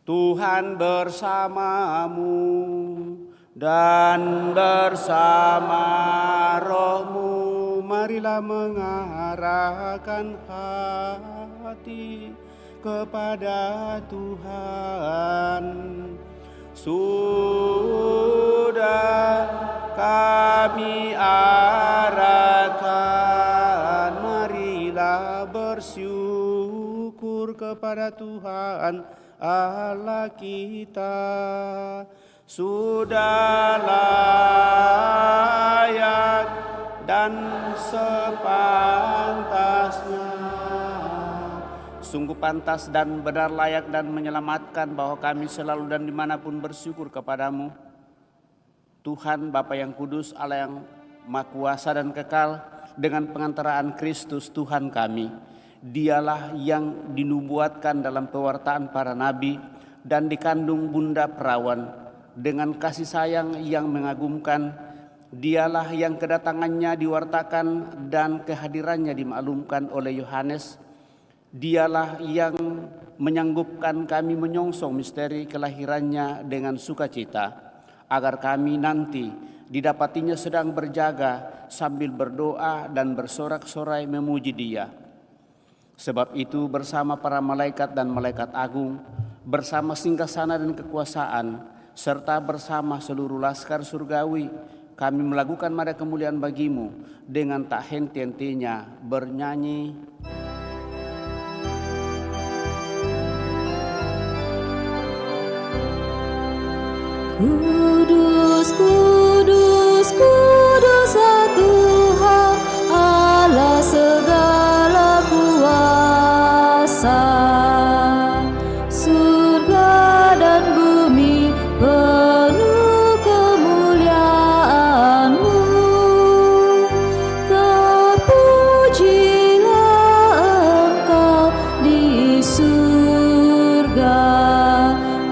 Tuhan bersamamu dan bersama rohmu, marilah mengarahkan hati kepada Tuhan. Sudah kami arahkan, marilah bersyukur kepada Tuhan Allah kita. Sudah layak dan sepantasnya, sungguh pantas dan benar, layak dan menyelamatkan bahwa kami selalu dan dimanapun bersyukur kepadamu. Tuhan Bapa yang kudus, Allah yang Maha Kuasa dan kekal, dengan pengantaraan Kristus Tuhan kami. Dialah yang dinubuatkan dalam pewartaan para nabi dan dikandung Bunda Perawan dengan kasih sayang yang mengagumkan. Dialah yang kedatangannya diwartakan dan kehadirannya dimaklumkan oleh Yohanes. Dialah yang menyanggupkan kami menyongsong misteri kelahirannya dengan sukacita, agar kami nanti didapatinya sedang berjaga sambil berdoa dan bersorak-sorai memuji Dia. Sebab itu bersama para malaikat dan malaikat agung, bersama singgasana dan kekuasaan, serta bersama seluruh laskar surgawi, kami melakukan mada kemuliaan bagimu dengan tak henti-hentinya bernyanyi. Kudus, kudus, kudus Tuhan Allah segala kuasa. Surga dan bumi penuh kemuliaan-Mu. Terpujilah Engkau di surga,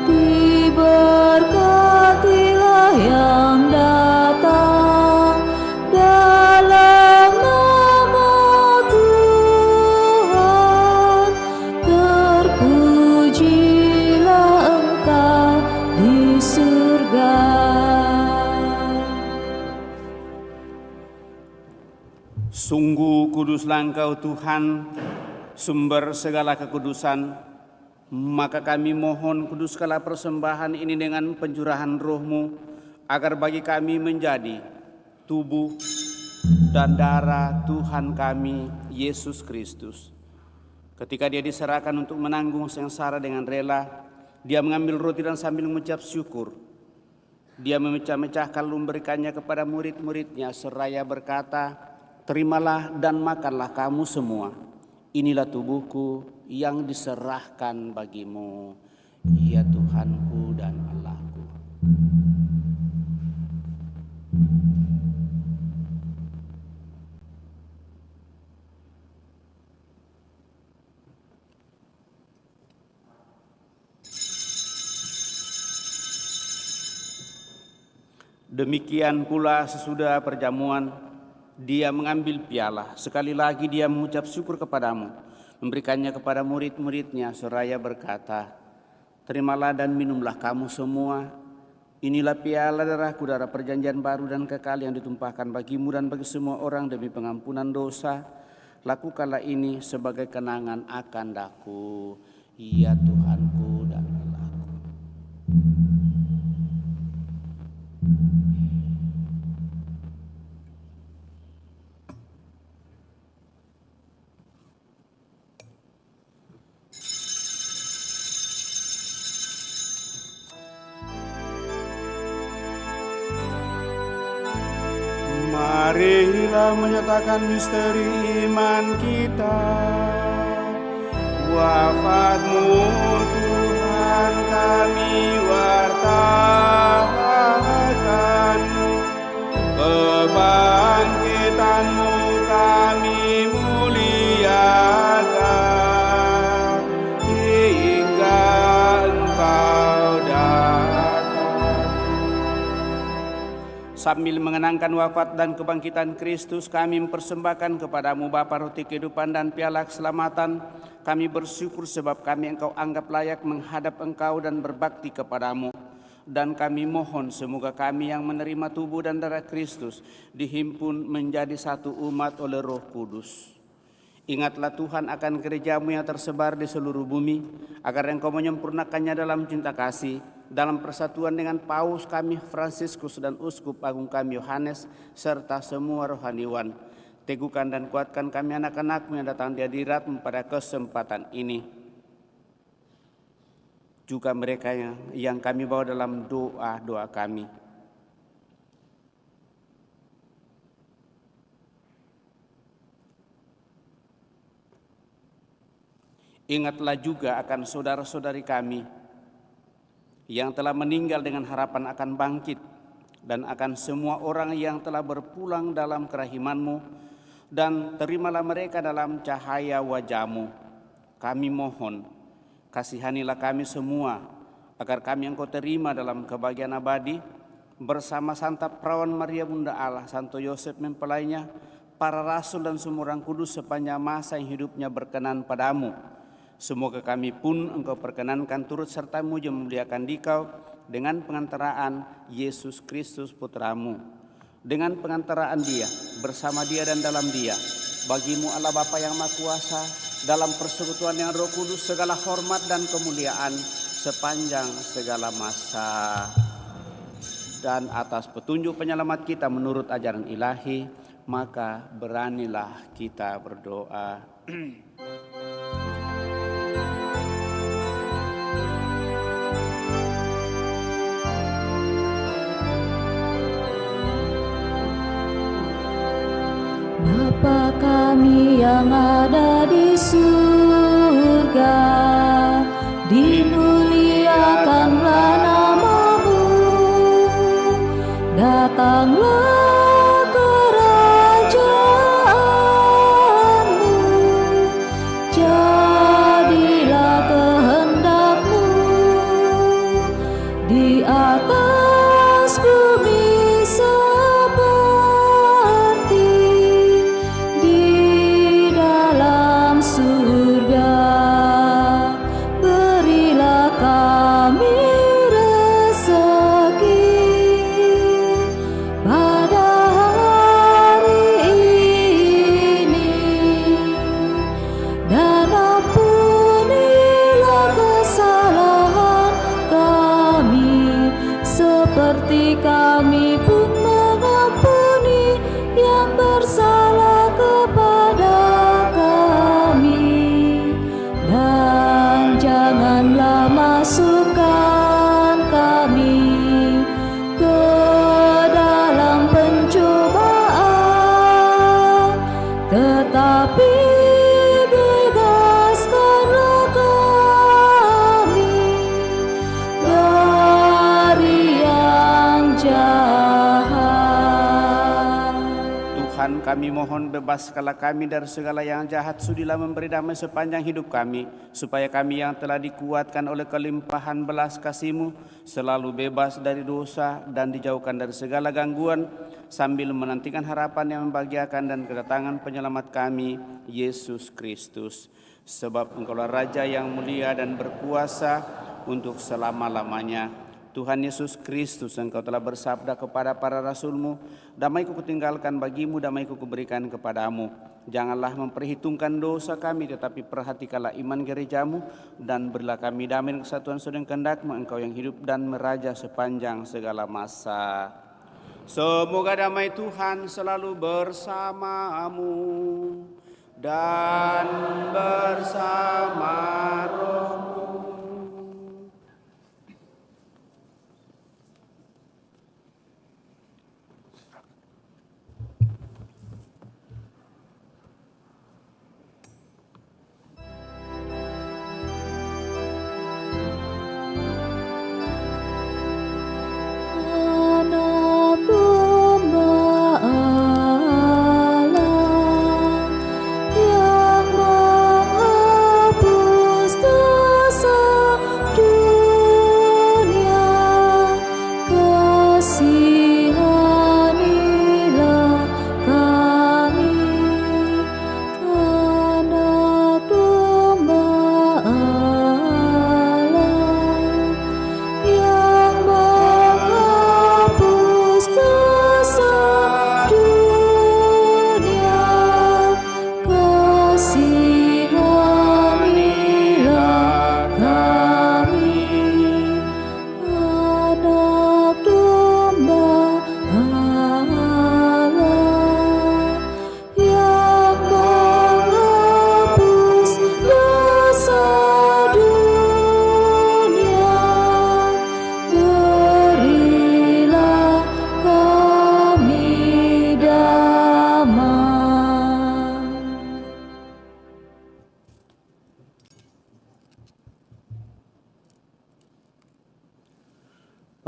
diberkatilah yang datang dalam nama Tuhan. Terpujilah Engkau di surga. Sungguh kuduslah Engkau Tuhan, sumber segala kekudusan. Maka kami mohon kuduskanlah persembahan ini dengan pencurahan Roh-Mu, agar bagi kami menjadi tubuh dan darah Tuhan kami Yesus Kristus. Ketika Dia diserahkan untuk menanggung sengsara dengan rela, Dia mengambil roti dan sambil mengucap syukur, Dia memecah-mecahkan lalu memberikannya kepada murid-muridnya seraya berkata, "Terimalah dan makanlah kamu semua. Inilah tubuhku yang diserahkan bagimu, ya Tuhanku dan Allahku." Demikian pula sesudah perjamuan, Dia mengambil piala. Sekali lagi Dia mengucap syukur kepadamu, memberikannya kepada murid-muridnya seraya berkata, "Terimalah dan minumlah kamu semua. Inilah piala darahku, darah perjanjian baru dan kekal yang ditumpahkan bagimu dan bagi semua orang demi pengampunan dosa. Lakukanlah ini sebagai kenangan akan daku, ya Tuhanku dan Allahku." marilah menyatakan misteri iman kita. Wafat-Mu Tuhan kami wartakan, kebangkitan-Mu kami muliakan, hingga Engkau datang. Sambil mengenangkan wafat dan kebangkitan Kristus, kami mempersembahkan kepada-Mu Bapa roti kehidupan dan piala keselamatan. Kami bersyukur sebab kami Engkau anggap layak menghadap Engkau dan berbakti kepada-Mu. Dan kami mohon semoga kami yang menerima tubuh dan darah Kristus dihimpun menjadi satu umat oleh Roh Kudus. Ingatlah Tuhan akan gereja-Mu yang tersebar di seluruh bumi, agar Engkau menyempurnakannya dalam cinta kasih, dalam persatuan dengan Paus kami Fransiskus dan Uskup Agung kami Yohanes, serta semua rohaniwan. Teguhkan dan kuatkan kami anak-anak-Mu yang datang di hadirat-Mu pada kesempatan ini. Juga mereka yang kami bawa dalam doa-doa kami. Ingatlah juga akan saudara-saudari kami yang telah meninggal dengan harapan akan bangkit, dan akan semua orang yang telah berpulang dalam kerahiman-Mu, dan terimalah mereka dalam cahaya wajah-Mu. Kami mohon, kasihanilah kami semua, agar kami Engkau terima dalam kebahagiaan abadi, bersama Santa Perawan Maria Bunda Allah, Santo Yosef mempelainya, para rasul dan semua orang kudus sepanjang masa yang hidupnya berkenan padamu. Semoga kami pun Engkau perkenankan turut serta muji memuliakan Dikau dengan pengantaraan Yesus Kristus Putra-Mu. Dengan pengantaraan Dia, bersama Dia dan dalam Dia, bagi-Mu Allah Bapa yang Maha Kuasa, dalam persekutuan yang Roh Kudus segala hormat dan kemuliaan sepanjang segala masa. Dan atas petunjuk penyelamat kita menurut ajaran ilahi, maka beranilah kita berdoa. Bapa kami yang ada di surga, dimuliakanlah nama-Mu, datanglah kerajaan-Mu, jadilah kehendak-Mu di atas bumi seperti di dalam surga. Berilah kami rezeki pada hari ini, dan ampunilah kesalahan kami, seperti kami pun mengampuni yang bersalah kepada kami. Dan janganlah masukkan kami ke dalam pencobaan, tetapi bebaskanlah kami dari yang jahat. Tuhan, kami mohon bebaskanlah kami dari segala yang jahat, sudilah memberi damai sepanjang hidup kami, supaya kami yang telah dikuatkan oleh kelimpahan belas kasih-Mu selalu bebas dari dosa dan dijauhkan dari segala gangguan, sambil menantikan harapan yang membahagiakan dan kedatangan penyelamat kami, Yesus Kristus. Sebab Engkaulah Raja yang mulia dan berkuasa untuk selama-lamanya. Tuhan Yesus Kristus, Engkau telah bersabda kepada para rasul-Mu, damai-Ku kutinggalkan bagimu, damai-Ku kuberikan kepadamu. Janganlah memperhitungkan dosa kami, tetapi perhatikanlah iman gereja-Mu, dan berilah kami damai dan kesatuan sesuai dengan kehendak-Mu, Engkau yang hidup dan meraja sepanjang segala masa. Semoga damai Tuhan selalu bersamamu dan bersama rohmu.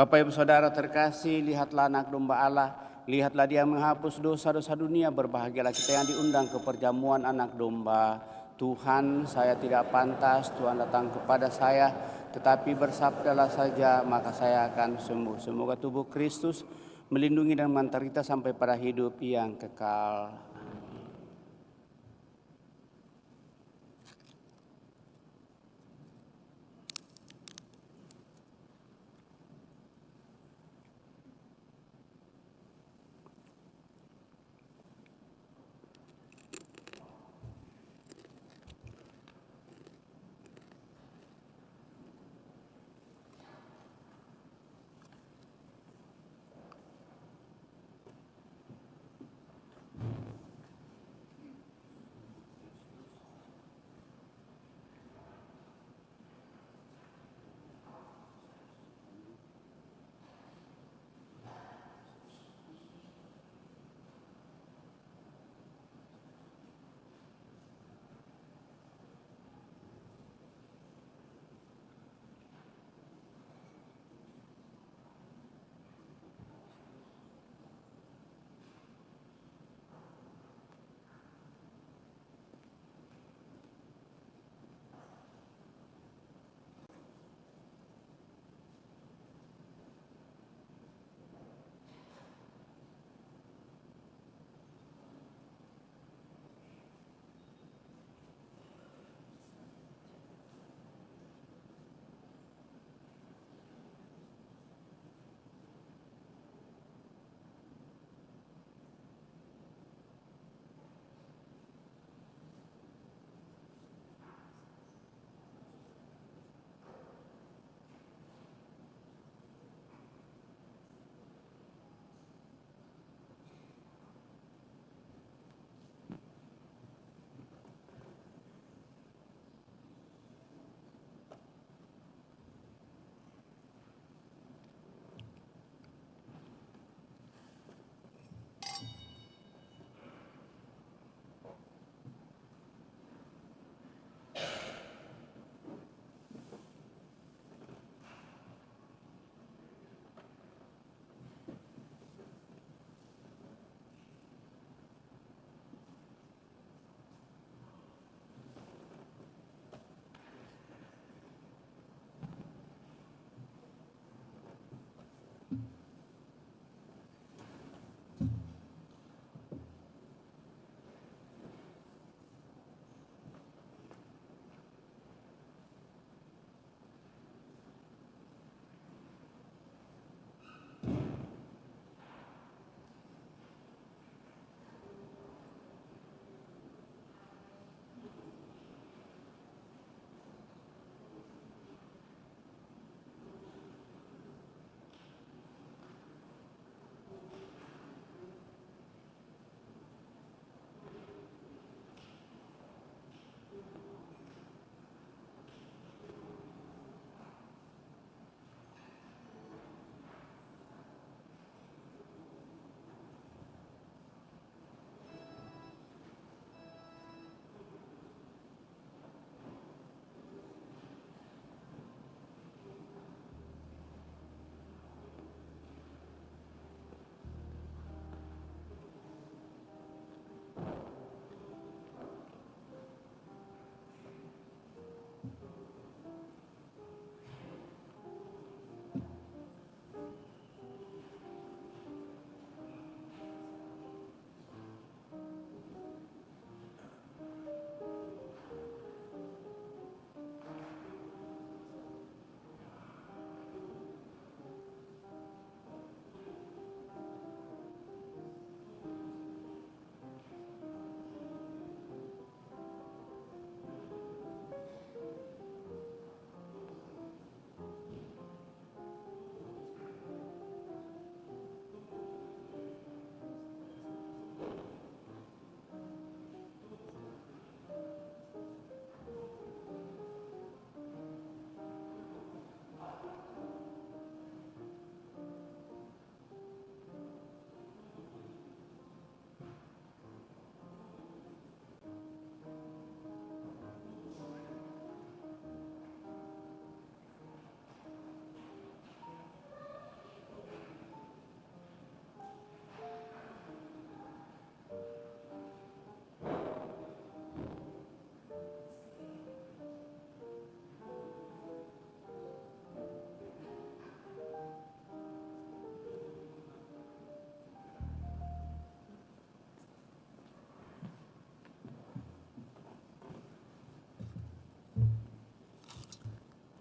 Bapak Ibu Saudara terkasih, lihatlah anak domba Allah, lihatlah dia menghapus dosa-dosa dunia. Berbahagialah kita yang diundang ke perjamuan anak domba. Tuhan, saya tidak pantas Tuhan datang kepada saya, tetapi bersabdalah saja maka saya akan sembuh. Semoga tubuh Kristus melindungi dan mengantar kita sampai pada hidup yang kekal.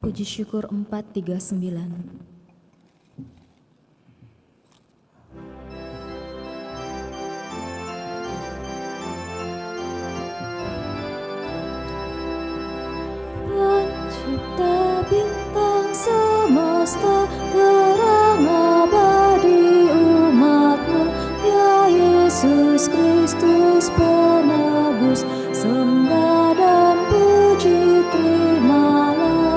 Puji syukur 439. Pencipta bintang semesta, terang abadi umat-Mu, ya Yesus Kristus penebus, sembah dan puji terimalah.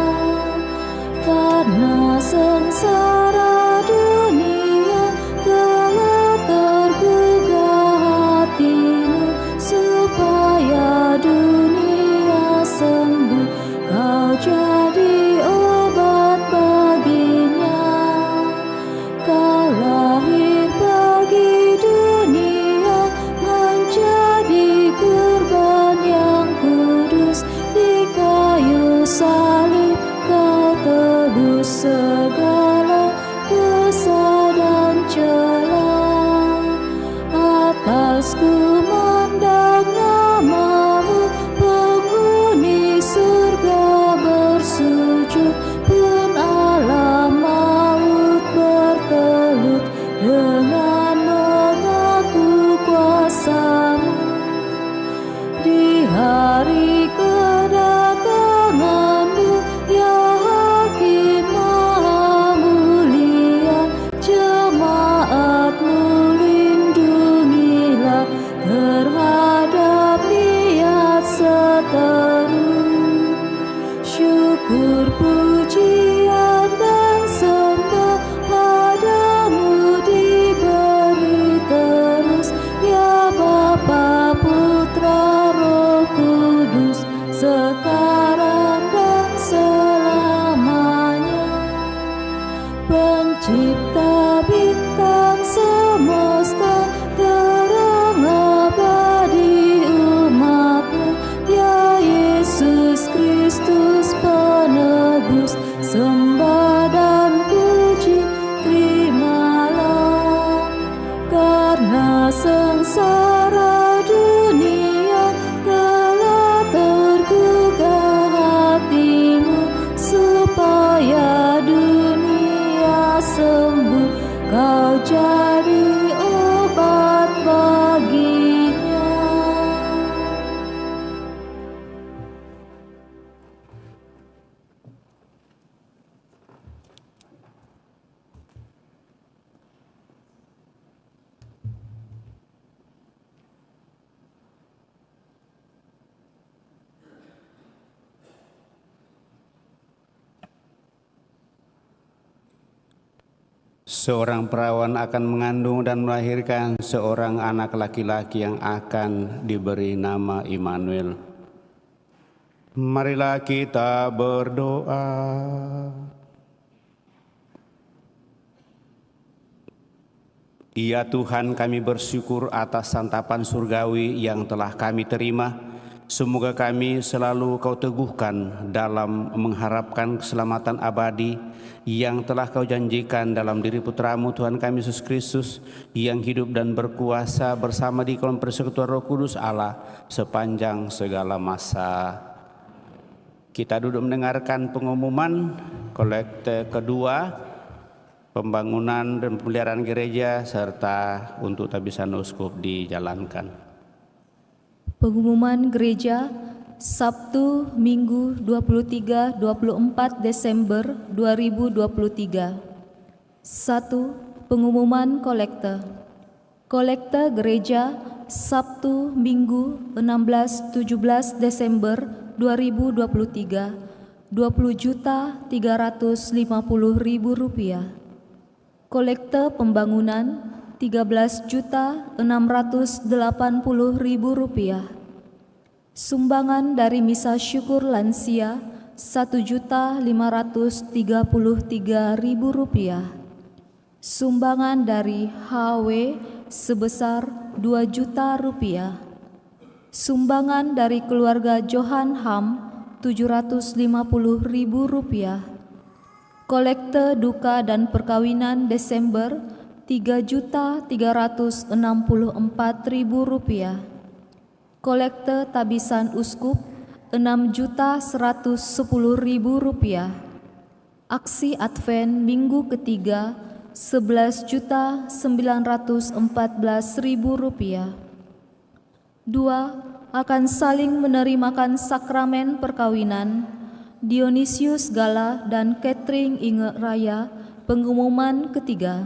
Karena sengsara dunia telah tergugah hati-Mu, supaya dunia sembuh, Kau jadi obat baginya. Kau lahir bagi dunia, menjadi kurban yang kudus. Di kayu salib Kau tebus segala dosa dan celah. Atas kumandang nama-Mu, penghuni surga bersujud, pun alam maut bertelut dengan mengaku kuasa-Mu. Di hari kedatangan-Mu, ya Hakim Maha Mulia, jemaat-Mu lindungilah terhadap niat seteru. Syukur, pujian dan sembah padamu diberi terus, ya Bapa, Putra, Roh Kudus, sekarang dan selamanya. Pencipta bintang semesta, terang abadi umat-Mu, ya Yesus Kristus penebus, sembah dan puji terimalah. Karena sengsara dunia telah tergugah hati-Mu, supaya dunia sembuh, Kau jadi obat baginya. Seorang perawan akan mengandung dan melahirkan seorang anak laki-laki yang akan diberi nama Immanuel. Marilah kita berdoa. Ya Tuhan, kami bersyukur atas santapan surgawi yang telah kami terima. Semoga kami selalu Kau teguhkan dalam mengharapkan keselamatan abadi yang telah Kau janjikan dalam diri Putra-Mu Tuhan kami Yesus Kristus, yang hidup dan berkuasa bersama di kolom persekutuan Roh Kudus Allah sepanjang segala masa. Kita duduk mendengarkan pengumuman kolekte kedua, pembangunan dan pemeliharaan gereja serta untuk tabisan uskup dijalankan. Pengumuman gereja Sabtu Minggu 23-24 Desember 2023. 1. Pengumuman kolekte. Kolekte gereja Sabtu Minggu 16-17 Desember 2023, Rp20.350.000. Kolekte pembangunan Rp13.680.000. Sumbangan dari misa syukur lansia Rp1.533.000. Sumbangan dari HW sebesar Rp2 juta. Sumbangan dari keluarga Johan Ham Rp750.000. Kolekte duka dan perkawinan Desember Rp3.364.000. Kolekte tabisan uskup Rp6.110.000. Aksi Advent minggu ketiga Rp11.914.000. 2. Akan saling menerimakan sakramen perkawinan Dionysius Gala dan Catherine Inge Raya. Pengumuman ketiga,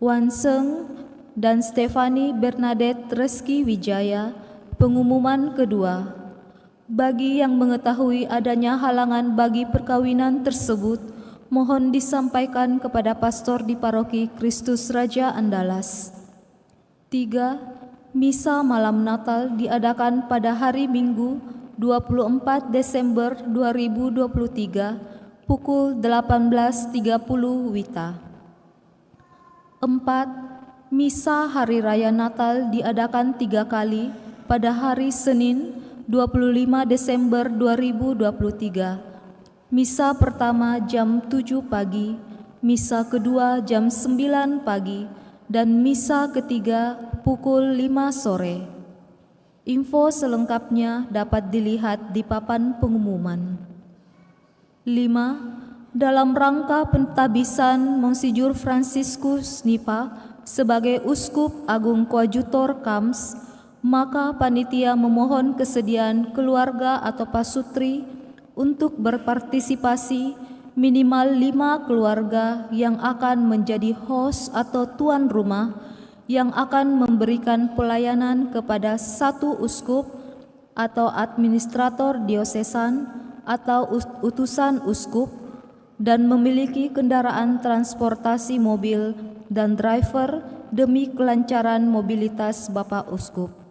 Wanseng dan Stefani Bernadette Reski Wijaya. Pengumuman kedua, bagi yang mengetahui adanya halangan bagi perkawinan tersebut, mohon disampaikan kepada pastor di Paroki Kristus Raja Andalas. 3. Misa malam Natal diadakan pada hari Minggu 24 Desember 2023 pukul 18.30 WITA. 4. Misa Hari Raya Natal diadakan 3 kali pada hari Senin 25 Desember 2023. Misa pertama jam 7 pagi, misa kedua jam 9 pagi, dan misa ketiga pukul 5 sore. Info selengkapnya dapat dilihat di papan pengumuman. 5. Dalam rangka pentabisan Monsinyur Franciscus Nipa sebagai Uskup Agung Koadjutor KAMS, maka panitia memohon kesediaan keluarga atau pasutri untuk berpartisipasi minimal 5 keluarga yang akan menjadi host atau tuan rumah yang akan memberikan pelayanan kepada satu uskup atau administrator diosesan atau utusan uskup dan memiliki kendaraan transportasi mobil dan driver demi kelancaran mobilitas Bapak Uskup.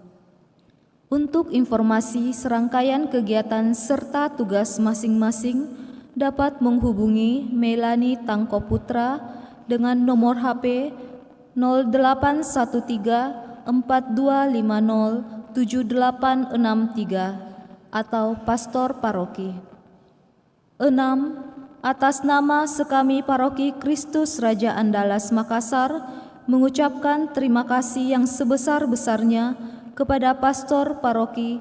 Untuk informasi serangkaian kegiatan serta tugas masing-masing dapat menghubungi Melani Tangkoputra dengan nomor HP 0813 4250 7863 atau Pastor Paroki. 6. Atas nama sekami Paroki Kristus Raja Andalas Makassar mengucapkan terima kasih yang sebesar-besarnya kepada Pastor Paroki,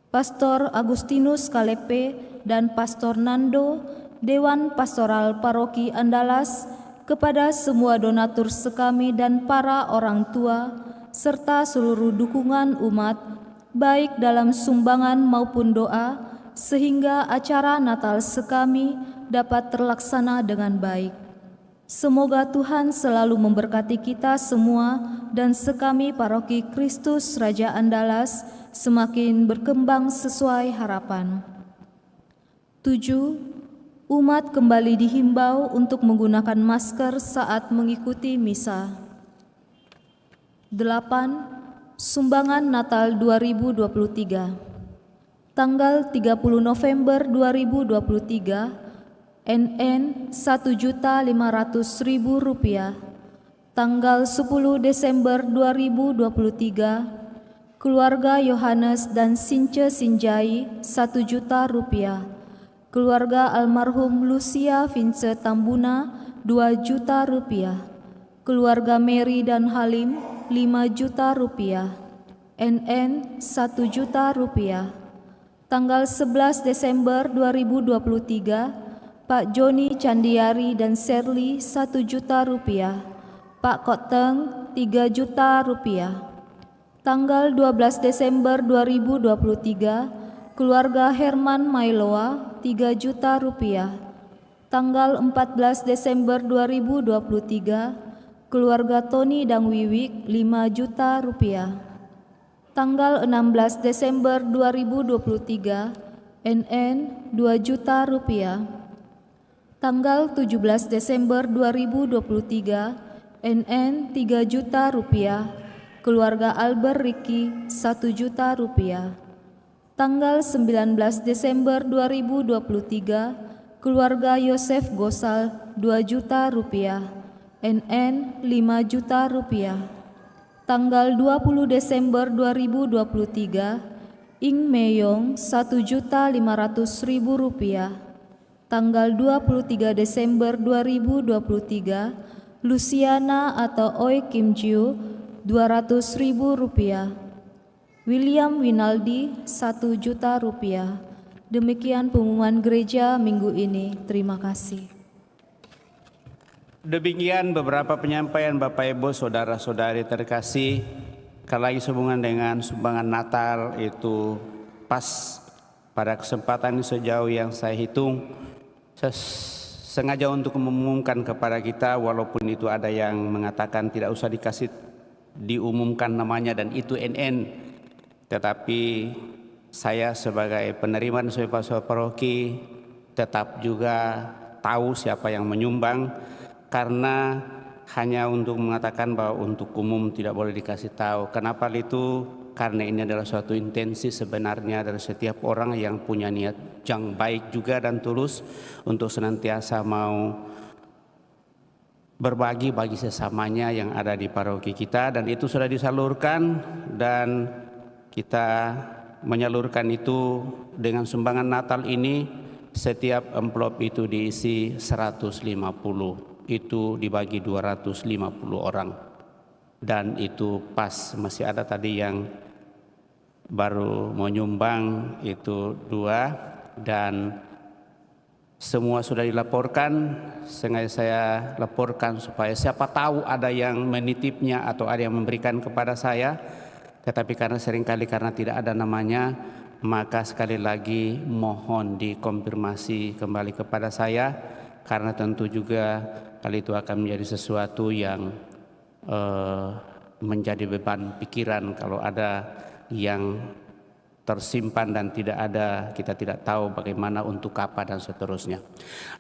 Pastor Agustinus Kalepe dan Pastor Nando, Dewan Pastoral Paroki Andalas, kepada semua donatur sekami dan para orang tua, serta seluruh dukungan umat, baik dalam sumbangan maupun doa, sehingga acara Natal sekami dapat terlaksana dengan baik. Semoga Tuhan selalu memberkati kita semua dan sekami Paroki Kristus Raja Andalas semakin berkembang sesuai harapan. 7. Umat kembali dihimbau untuk menggunakan masker saat mengikuti misa. 8. Sumbangan Natal 2023. Tanggal 30 November 2023, NN Rp1.500.000. Tanggal 10 Desember 2023, keluarga Yohanes dan Since Sinjai Rp1.000.000. Keluarga almarhum Lucia Vince Tambuna Rp2.000.000. Keluarga Mary dan Halim Rp5.000.000. NN Rp1.000.000. Tanggal 11 Desember 2023, Pak Joni Candiari dan Serli Rp1.000.000. Pak Koteng Rp3.000.000. Tanggal 12 Desember 2023, keluarga Herman Mailoa Rp3.000.000. Tanggal 14 Desember 2023, keluarga Tony Dangwiwik Rp5.000.000. Tanggal 16 Desember 2023, NN Rp2.000.000. Tanggal 17 Desember 2023, NN Rp3.000.000. Keluarga Albert Ricky Rp1.000.000. Tanggal 19 Desember 2023, keluarga Yosef Gosal Rp2.000.000. NN Rp5.000.000. Tanggal 20 Desember 2023, Ing Meyong Rp1.500.000. Tanggal 23 Desember 2023, Luciana atau Oi Kim Jiu Rp200.000. William Winaldi Rp1.000.000. Demikian pengumuman gereja minggu ini. Terima kasih. Demikian beberapa penyampaian Bapak Ibu Saudara-saudari terkasih. Kalau lagi sehubungan dengan sumbangan Natal itu pas pada kesempatan ini sejauh yang saya hitung, saya sengaja untuk mengumumkan kepada kita, walaupun itu ada yang mengatakan tidak usah diumumkan namanya dan itu NN, tetapi saya sebagai penerima dan sebagai pastor paroki tetap juga tahu siapa yang menyumbang, karena hanya untuk mengatakan bahwa untuk umum tidak boleh dikasih tahu. Kenapa itu? Karena ini adalah suatu intensi sebenarnya dari setiap orang yang punya niat yang baik juga dan tulus untuk senantiasa mau berbagi bagi sesamanya yang ada di paroki kita, dan itu sudah disalurkan dan kita menyalurkan itu dengan sumbangan Natal ini. Setiap amplop itu diisi 150, itu dibagi 250 orang, dan itu pas. Masih ada tadi yang baru mau nyumbang itu 2, dan semua sudah dilaporkan. Sengaja saya laporkan supaya siapa tahu ada yang menitipnya atau ada yang memberikan kepada saya, tetapi karena seringkali karena tidak ada namanya, maka sekali lagi mohon dikonfirmasi kembali kepada saya, karena tentu juga hal itu akan menjadi sesuatu yang menjadi beban pikiran kalau ada yang tersimpan dan tidak ada, kita tidak tahu bagaimana untuk apa dan seterusnya.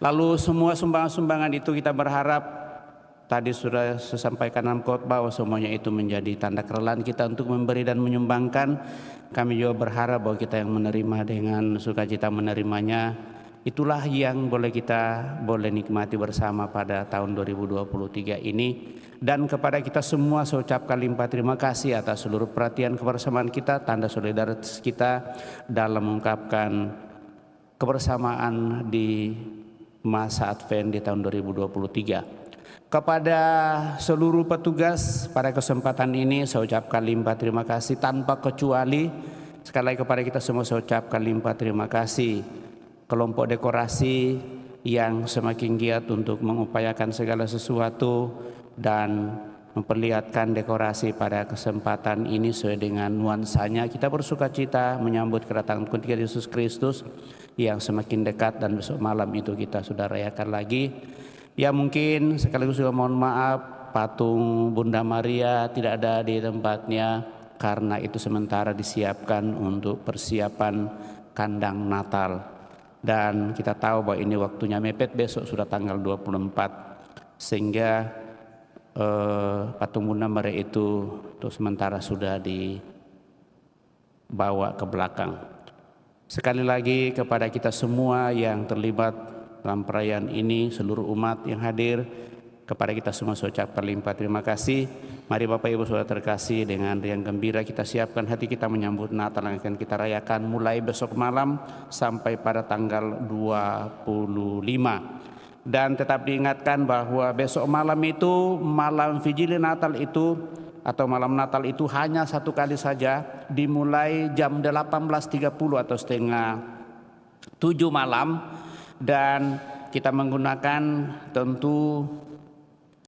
Lalu semua sumbangan-sumbangan itu kita berharap, tadi sudah saya sampaikan dalam khotbah bahwa semuanya itu menjadi tanda kerelaan kita untuk memberi dan menyumbangkan. Kami juga berharap bahwa kita yang menerima dengan sukacita menerimanya, itulah yang kita boleh nikmati bersama pada tahun 2023 ini. Dan kepada kita semua saya ucapkan limpah terima kasih atas seluruh perhatian kebersamaan kita, tanda solidaritas kita dalam mengungkapkan kebersamaan di masa Advent di tahun 2023. Kepada seluruh petugas pada kesempatan ini saya ucapkan limpah terima kasih tanpa kecuali. Sekali lagi kepada kita semua saya ucapkan limpah terima kasih. Kelompok dekorasi yang semakin giat untuk mengupayakan segala sesuatu dan memperlihatkan dekorasi pada kesempatan ini sesuai dengan nuansanya. Kita bersukacita menyambut kedatangan ketiga Yesus Kristus yang semakin dekat, dan besok malam itu kita sudah rayakan lagi. Ya, mungkin sekaligus juga mohon maaf patung Bunda Maria tidak ada di tempatnya, karena itu sementara disiapkan untuk persiapan kandang Natal. Dan kita tahu bahwa ini waktunya mepet, besok sudah tanggal 24, sehingga patung Bunda Maria itu untuk sementara sudah dibawa ke belakang. Sekali lagi kepada kita semua yang terlibat dalam perayaan ini, seluruh umat yang hadir, kepada kita semua saya ucapkan limpah terima kasih. Mari Bapak Ibu Saudara terkasih, dengan riang gembira kita siapkan hati kita menyambut Natal yang akan kita rayakan mulai besok malam sampai pada tanggal 25. Dan tetap diingatkan bahwa besok malam itu, malam Vigili Natal itu atau malam Natal itu hanya satu kali saja, dimulai jam 18.30 atau setengah 7 malam. Dan kita menggunakan tentu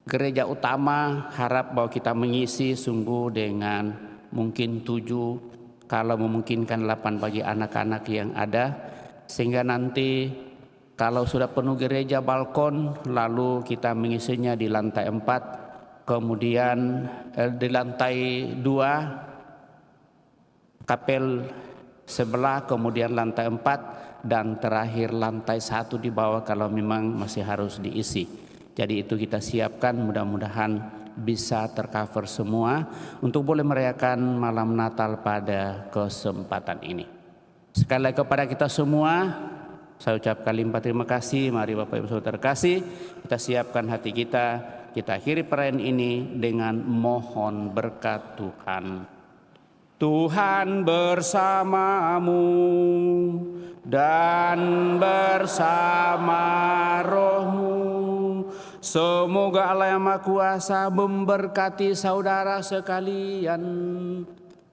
gereja utama, harap bahwa kita mengisi sungguh dengan mungkin 7, kalau memungkinkan 8 bagi anak-anak yang ada, sehingga nanti kalau sudah penuh gereja balkon, lalu kita mengisinya di lantai 4, kemudian di lantai 2 kapel sebelah, kemudian lantai 4, dan terakhir lantai 1 di bawah kalau memang masih harus diisi. Jadi itu kita siapkan, mudah-mudahan bisa tercover semua untuk boleh merayakan malam Natal pada kesempatan ini. Sekali lagi kepada kita semua saya ucapkan limpah terima kasih. Mari Bapak Ibu Saudara terkasih, kita siapkan hati kita, kita akhiri perayaan ini dengan mohon berkat Tuhan. Tuhan bersamamu dan bersama rohmu. Semoga Allah yang Maha Kuasa memberkati saudara sekalian,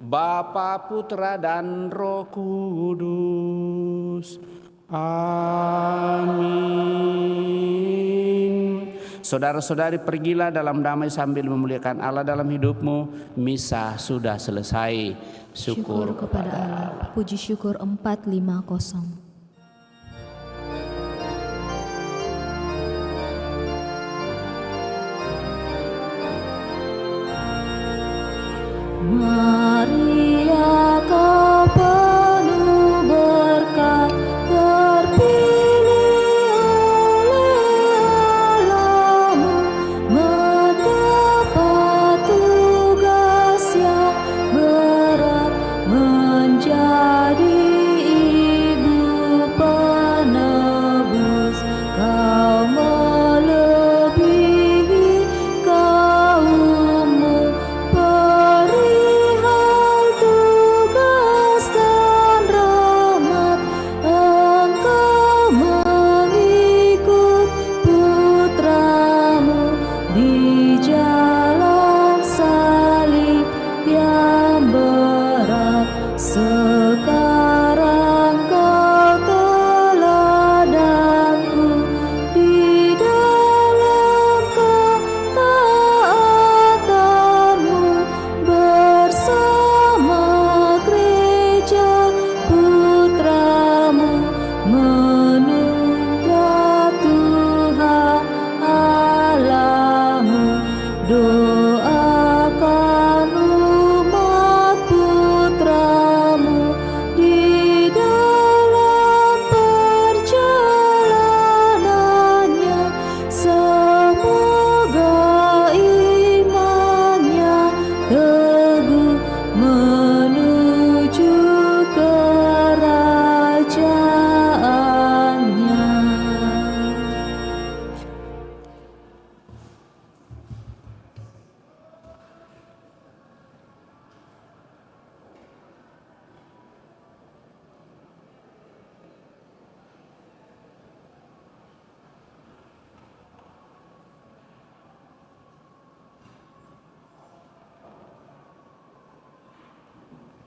Bapa, Putra, dan Roh Kudus. Kristus. Amin. Saudara-saudari, pergilah dalam damai sambil memuliakan Allah dalam hidupmu. Misa sudah selesai. Syukur kepada Allah. Puji syukur 450.